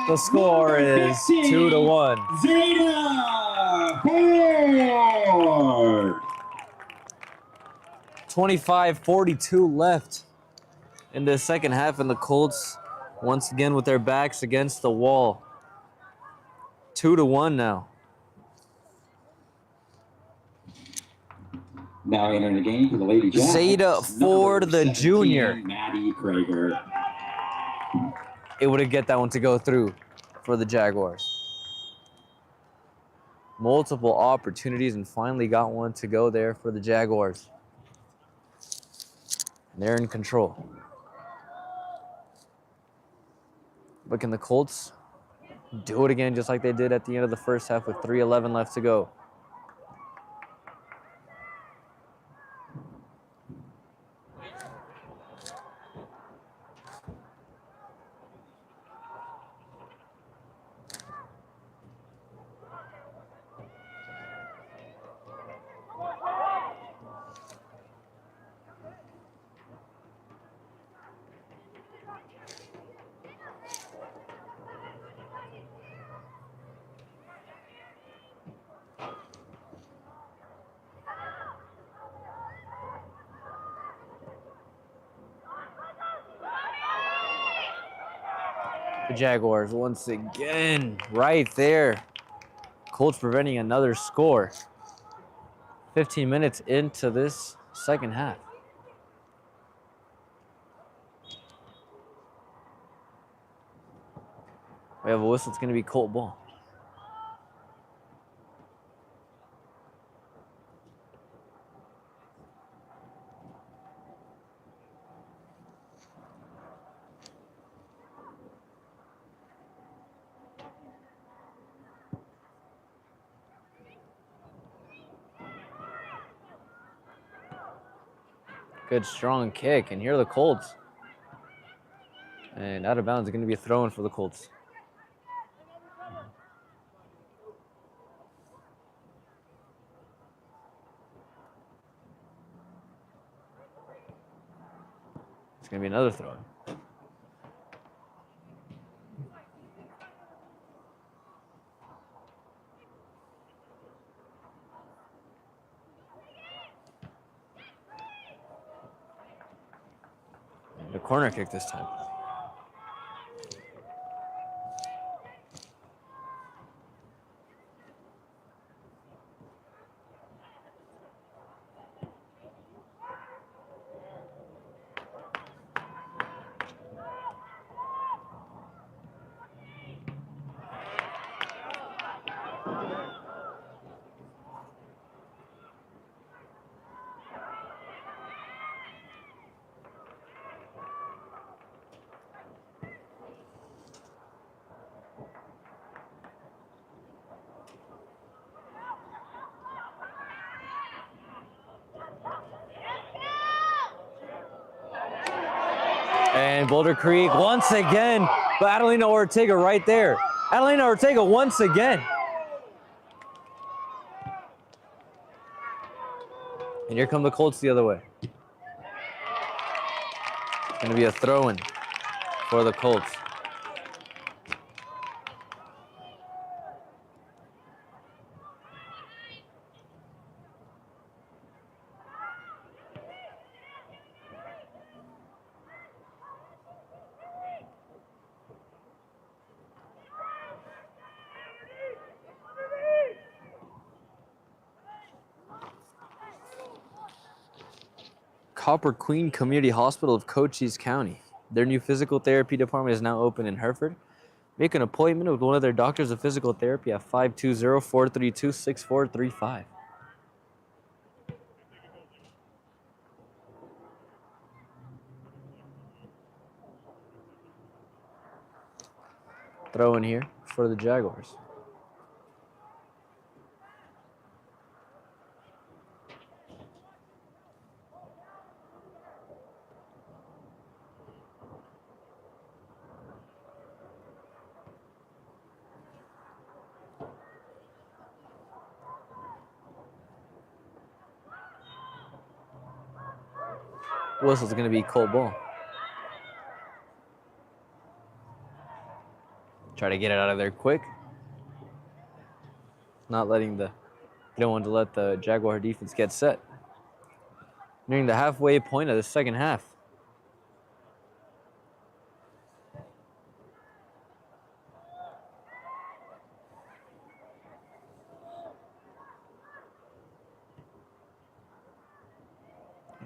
the score is 2-1. 25:42 left in the second half, and the Colts once again with their backs against the wall. 2-1 now. Now entering the game for the Lady Jacks. Zeta Ford, the junior. Maddie Krager. Able to get that one to go through for the Jaguars. Multiple opportunities and finally got one to go there for the Jaguars. And they're in control. But can the Colts do it again just like they did at the end of the first half with 3:11 left to go? The Jaguars once again right there. Colts preventing another score. 15 minutes into this second half. We have a whistle. It's going to be Colt ball. Good strong kick, and here are the Colts. And out of bounds is going to be a throw-in for the Colts. It's going to be another throw-in. The corner kick this time. And Boulder Creek once again, but Adelina Ortega right there. Adelina Ortega once again. And here come the Colts the other way. It's going to be a throw-in for the Colts. Copper Queen Community Hospital of Cochise County. Their new physical therapy department is now open in Hereford. Make an appointment with one of their doctors of physical therapy at 520-432-6435. Throw in here for the Jaguars. Whistle's going to be Colt ball. Try to get it out of there quick. Not letting the, don't want to let the Jaguar defense get set. Nearing the halfway point of the second half.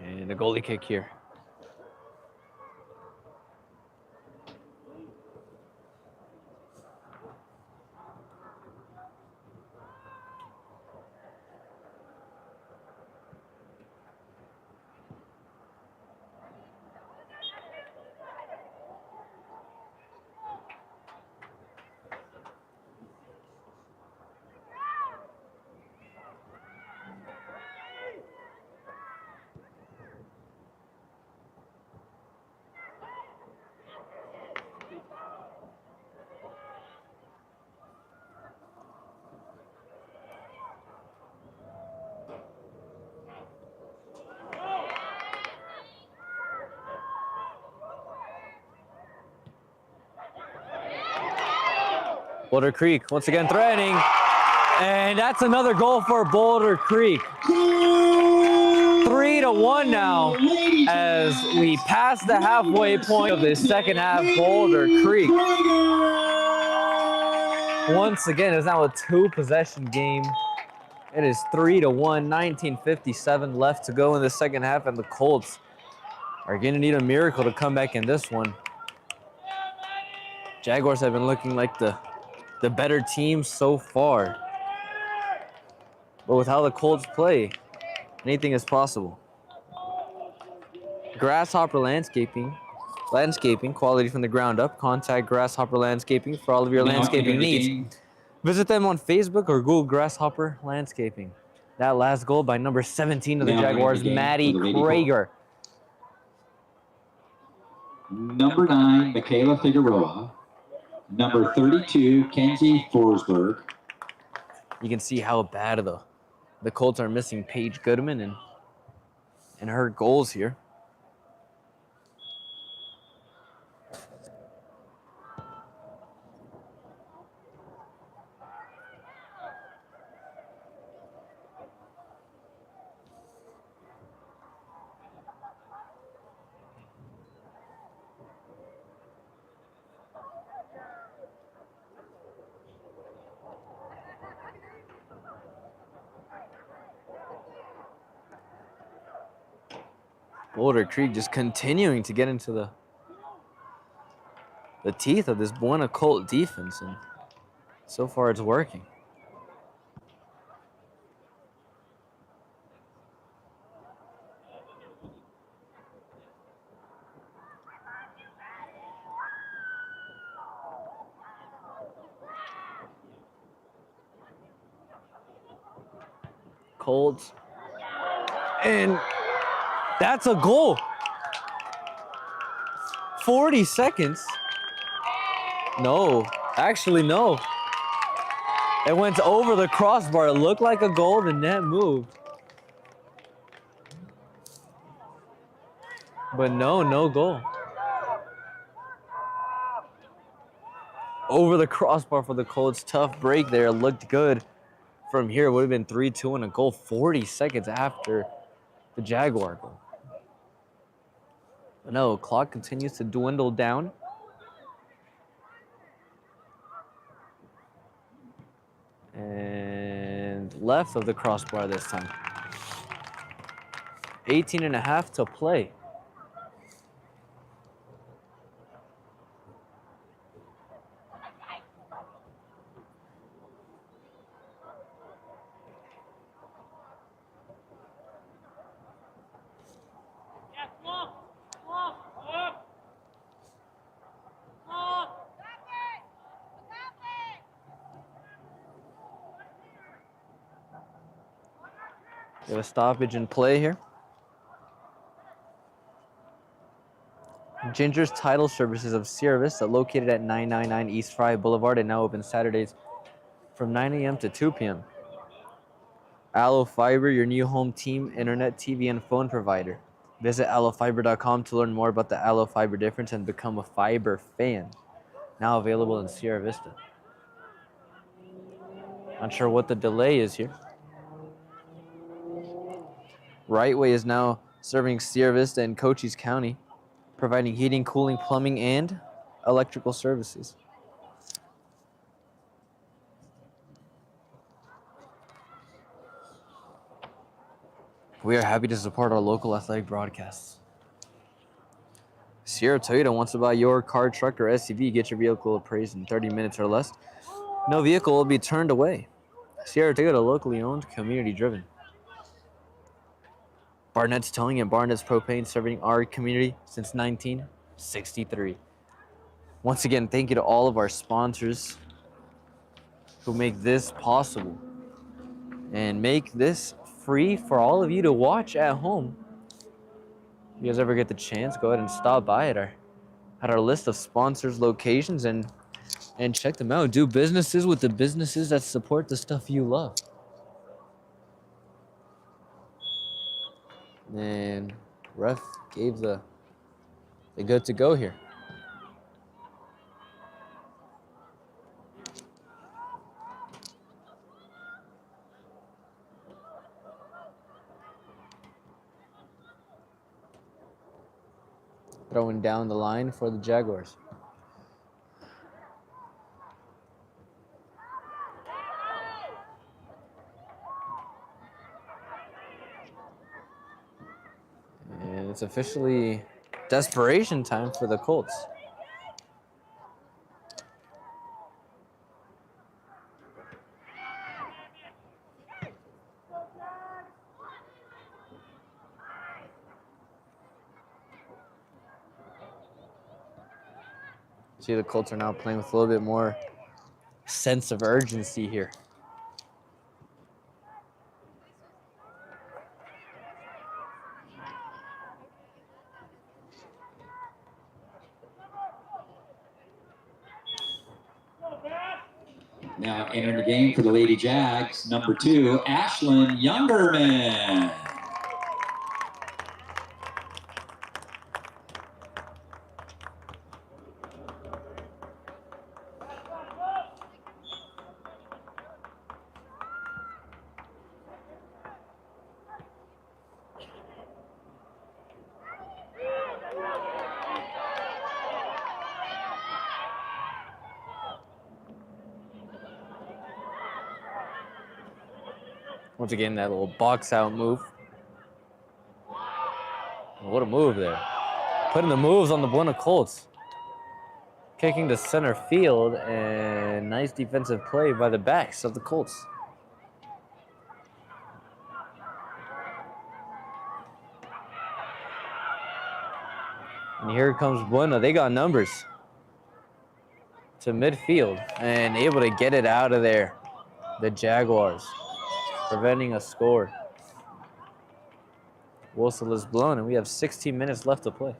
And a goalie kick here. Boulder Creek once again threatening. And that's another goal for Boulder Creek. 3-1 now as we pass the halfway point of this second half. Boulder Creek once again is now a 2-possession game. It is 3-1, 19:57 left to go in the second half, and the Colts are going to need a miracle to come back in this one. Jaguars have been looking like the better team so far. But with how the Colts play, anything is possible. Grasshopper Landscaping, quality from the ground up. Contact Grasshopper Landscaping for all of your landscaping needs. Visit them on Facebook or Google Grasshopper Landscaping. That last goal by number 17 of the Jaguars, Maddie Krager. Number 9, Michaela Figueroa. Number 32, Kenzie Forsberg. You can see how bad the Colts are missing Paige Goodman and her goals here. Boulder Creek just continuing to get into the teeth of this Buena Colt defense, and so far it's working. Colts, and that's a goal. 40 seconds. No, actually no. It went over the crossbar. It looked like a goal, the net moved. But no goal. Over the crossbar for the Colts. Tough break there. Looked good. From here, it would have been 3-2 and a goal 40 seconds after the Jaguar goal. But no, clock continues to dwindle down. And left of the crossbar this time. 18.5 to play. We have a stoppage in play here. Ginger's Title Services of Sierra Vista, located at 999 East Fry Boulevard, and now open Saturdays from 9 a.m. to 2 p.m. Allo Fiber, your new home team, internet, TV, and phone provider. Visit allofiber.com to learn more about the Allo Fiber difference and become a fiber fan. Now available in Sierra Vista. Not sure what the delay is here. Rightway is now serving Sierra Vista and Cochise County, providing heating, cooling, plumbing, and electrical services. We are happy to support our local athletic broadcasts. Sierra Toyota wants to buy your car, truck, or SUV. Get your vehicle appraised in 30 minutes or less. No vehicle will be turned away. Sierra Toyota, locally owned, community driven. Barnett's Towing and Barnett's Propane, serving our community since 1963. Once again, thank you to all of our sponsors who make this possible and make this free for all of you to watch at home. If you guys ever get the chance, go ahead and stop by at our list of sponsors locations and check them out. Do businesses with the businesses that support the stuff you love. And ref gave the good to go here. Throwing down the line for the Jaguars. And it's officially desperation time for the Colts. See, the Colts are now playing with a little bit more sense of urgency here. Now entering the game for the Lady Jags, number 2, Ashlyn Youngerman. Once again, that little box out move. What a move there. Putting the moves on the Buena Colts. Kicking to center field, and nice defensive play by the backs of the Colts. And here comes Buena. They got numbers to midfield and able to get it out of there. The Jaguars preventing a score. Whistle is blown, and we have 16 minutes left to play.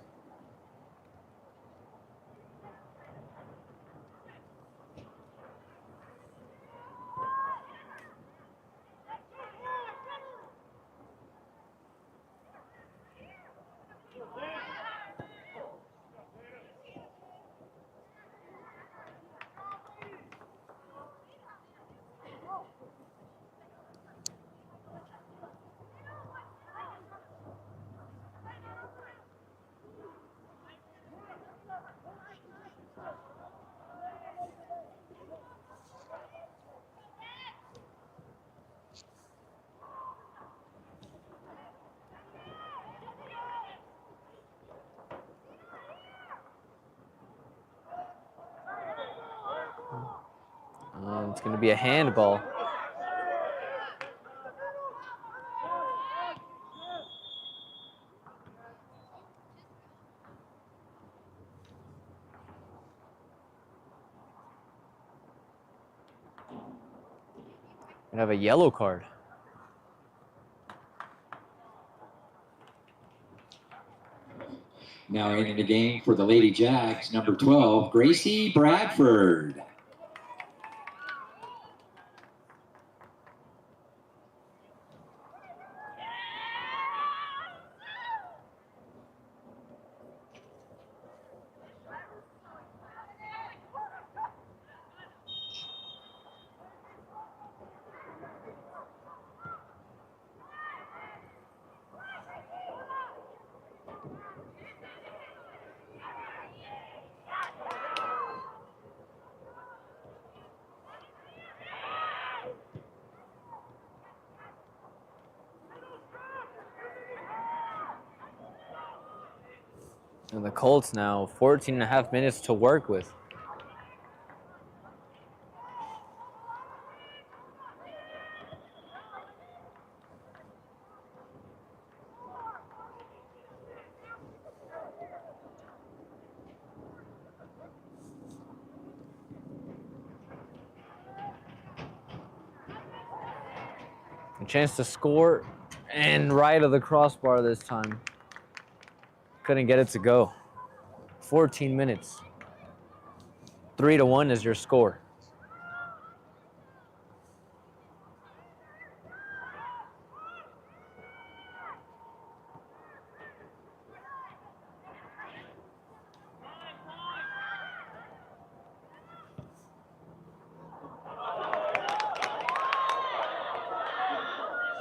It's going to be a handball. We have a yellow card. Now entering the game for the Lady Jags, number 12, Gracie Bradford. And the Colts now 14 and a half minutes to work with. A chance to score, and right of the crossbar this time. Couldn't get it to go. 14 minutes. 3-1 is your score.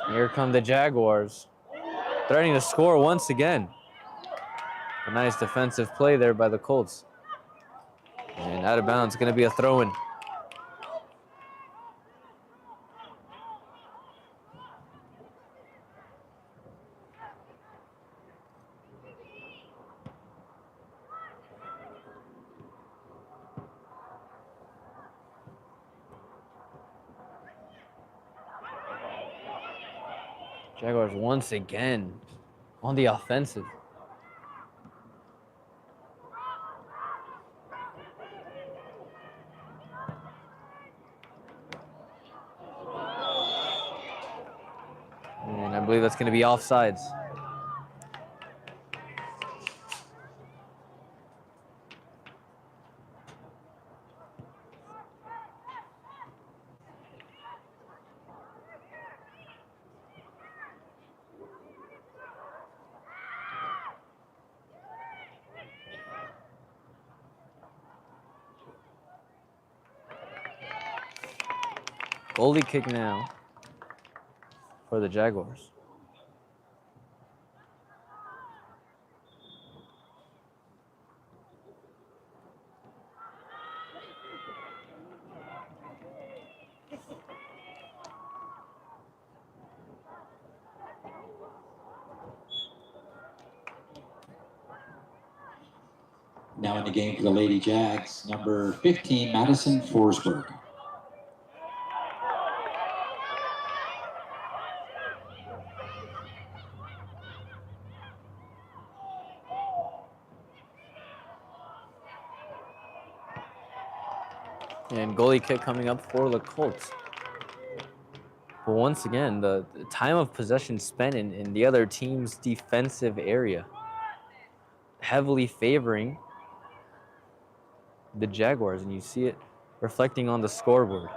Here come the Jaguars, threatening to score once again. A nice defensive play there by the Colts. And out of bounds, going to be a throw-in. Jaguars once again on the offensive. And I believe that's going to be offsides. Goalie kick now for the Jaguars. Now in the game for the Lady Jags, number 15, Madison Forsberg. And goalie kick coming up for the Colts. But once again, the time of possession spent in the other team's defensive area, heavily favoring the Jaguars, and you see it reflecting on the scoreboard.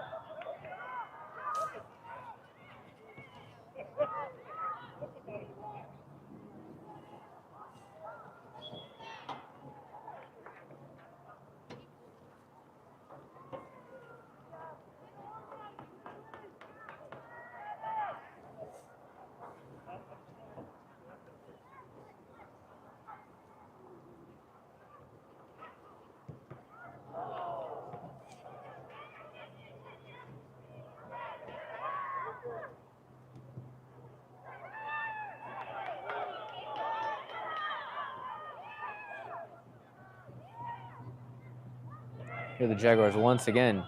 Here the Jaguars once again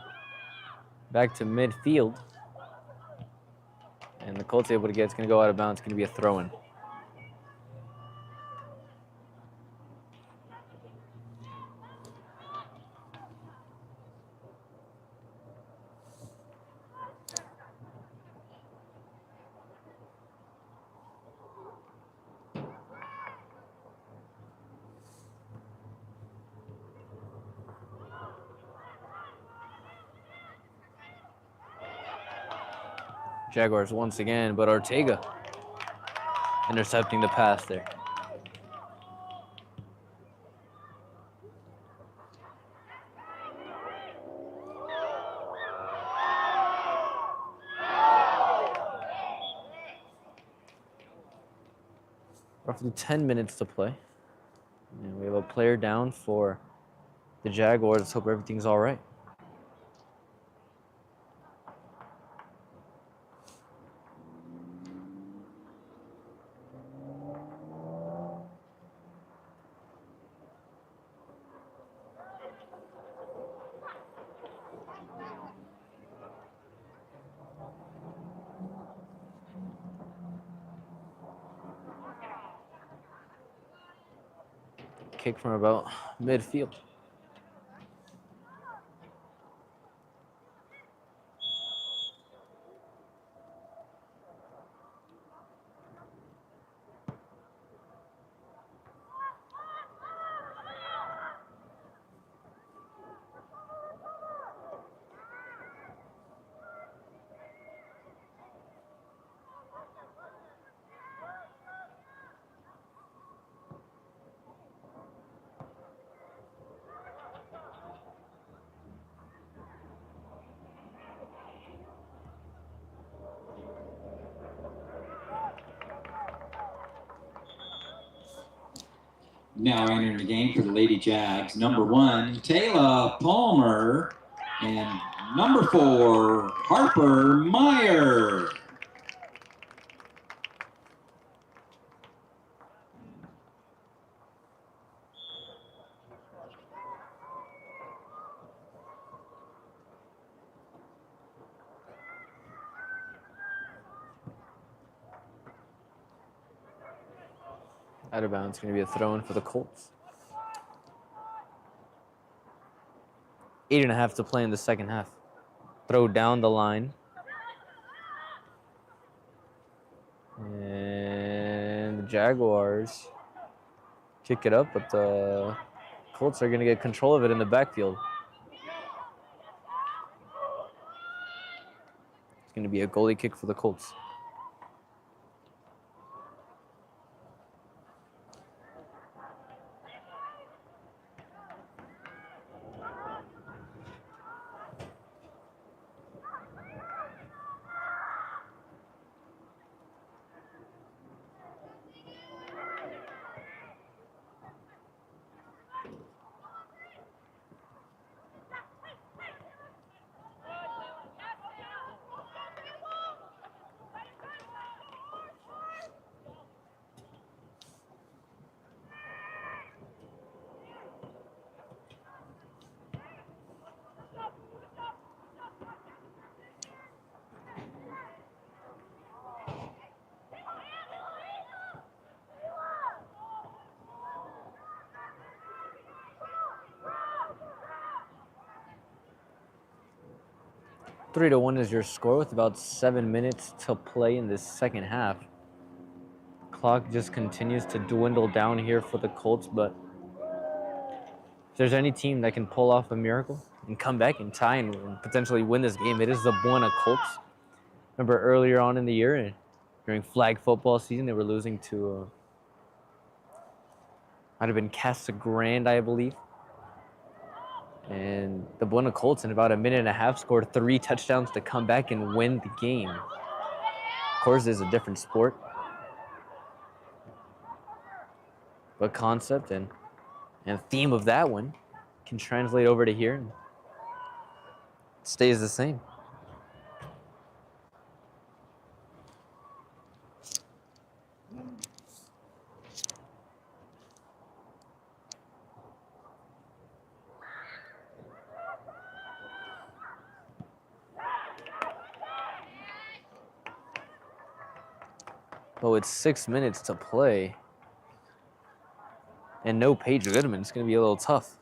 back to midfield. And the Colts able to get, it's going to go out of bounds. It's going to be a throw-in. Jaguars once again, but Ortega intercepting the pass there. Roughly 10 minutes to play. And we have a player down for the Jaguars. Let's hope everything's all right. kick from about midfield. Now entering the game for the Lady Jags, number 1, Taylor Palmer, and number 4, Harper Meyer. Out of bounds, going to be a throw-in for the Colts. 8.5 to play in the second half. Throw down the line. And the Jaguars kick it up, but the Colts are going to get control of it in the backfield. It's going to be a goalie kick for the Colts. Three to 1 is your score with about 7 minutes to play in this second half. Clock just continues to dwindle down here for the Colts, but if there's any team that can pull off a miracle and come back and tie and potentially win this game, it is the Buena Colts. Remember earlier on in the year, during flag football season, they were losing to, might have been Casa Grande, I believe. And the Buena Colts, in about a minute and a half, scored 3 touchdowns to come back and win the game. Of course, it's a different sport. But concept and theme of that one can translate over to here. And it stays the same. But with 6 minutes to play and no Paige Goodman, it's going to be a little tough.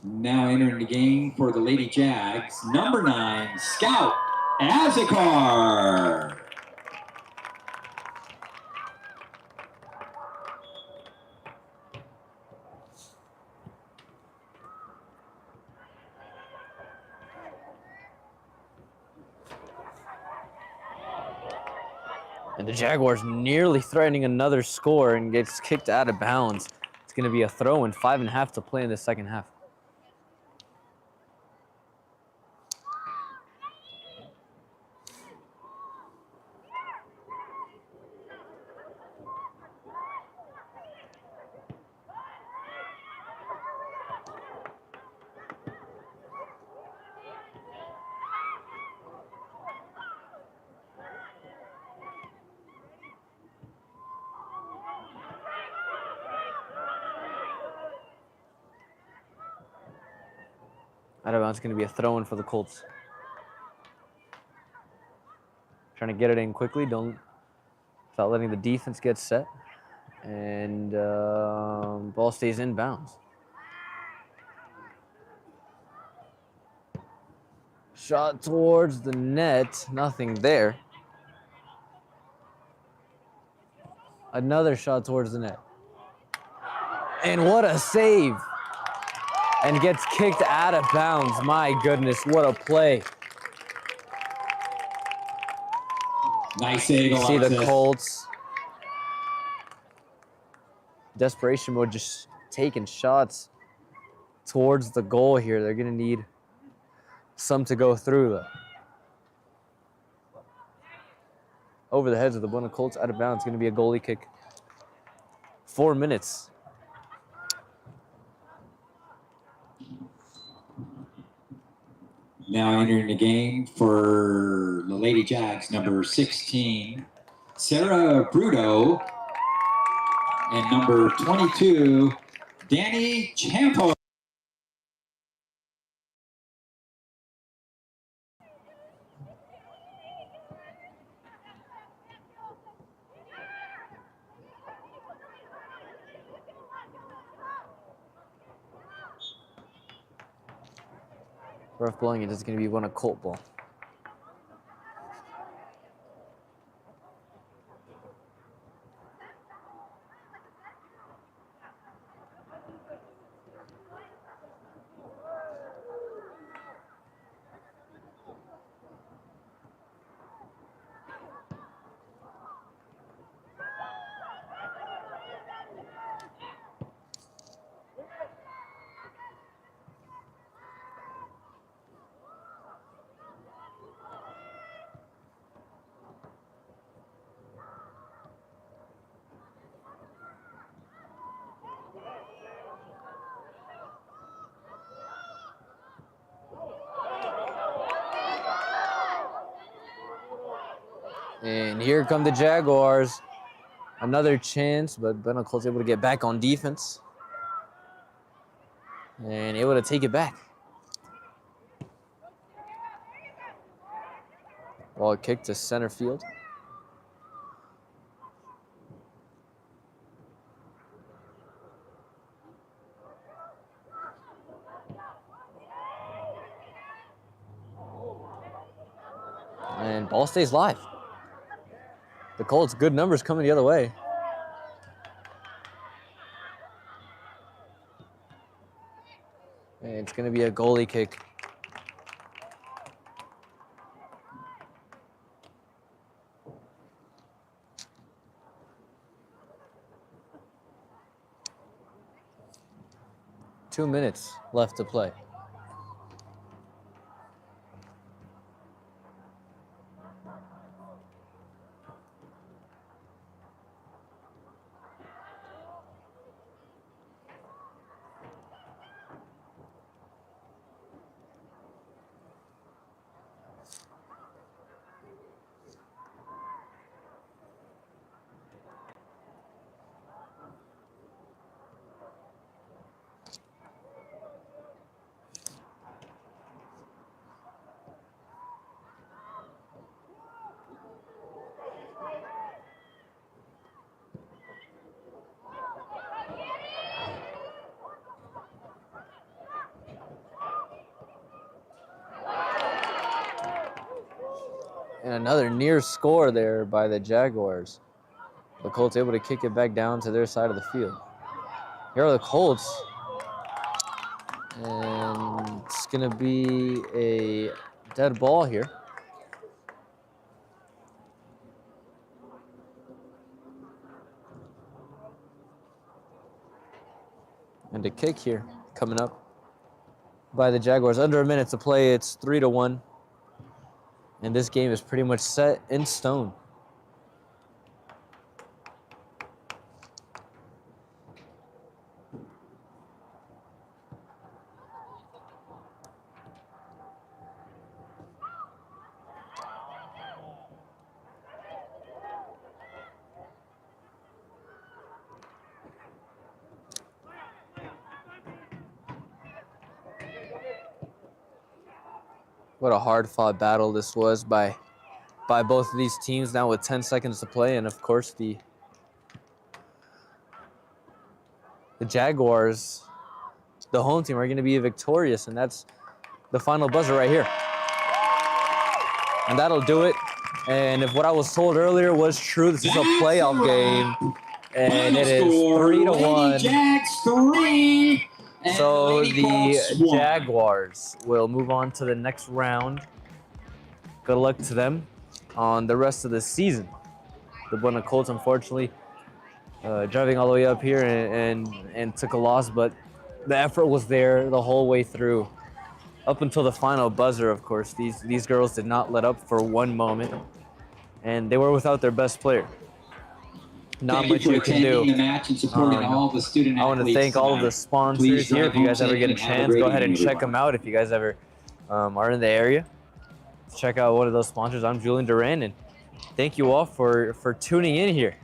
Now entering the game for the Lady Jags, number 9, Scout Azikar. And the Jaguars nearly threatening another score and gets kicked out of bounds. It's going to be a throw and 5.5 to play in the second half. Out of bounds, going to be a throw-in for the Colts. Trying to get it in quickly. Don't without letting the defense get set. And ball stays in bounds. Shot towards the net, nothing there. Another shot towards the net. And what a save. And gets kicked out of bounds. My goodness, what a play. Nice save, See the Alexis. Colts. Desperation mode, just taking shots towards the goal here. They're going to need some to go through, though. Over the heads of the Buena Colts, out of bounds. Going to be a goalie kick. 4 minutes. Now entering the game for the Lady Jacks, number 16, Sarah Bruto, and number 22, Danny Champo. Ref blowing it is going to be Buena Colt ball. And here come the Jaguars. Another chance, but Buena Colts able to get back on defense. And able to take it back. Ball kicked to center field. And ball stays live. The Colts, good numbers coming the other way. And it's going to be a goalie kick. Two minutes left to play. And another near score there by the Jaguars. The Colts able to kick it back down to their side of the field. Here are the Colts. And it's going to be a dead ball here. And a kick here coming up by the Jaguars. Under a minute to play. It's 3-1. And this game is pretty much set in stone. What a hard-fought battle this was by by both of these teams now with 10 seconds to play. And of course, the Jaguars, the home team, are going to be victorious. And that's the final buzzer right here. And that'll do it. And if what I was told earlier was true, this is a playoff game. And it is 3-1. Jags 3. So the Jaguars will move on to the next round. Good luck to them on the rest of the season. The Buena Colts, unfortunately, driving all the way up here and took a loss, but the effort was there the whole way through. Up until the final buzzer, of course, these girls did not let up for one moment, and they were without their best player. Not much you can do. The match and supporting all the student I want to thank all of the sponsors here. If you guys ever get a chance, go ahead and check them out. If you guys ever are in the area, check out one of those sponsors. I'm Julian Duran, and thank you all for tuning in here.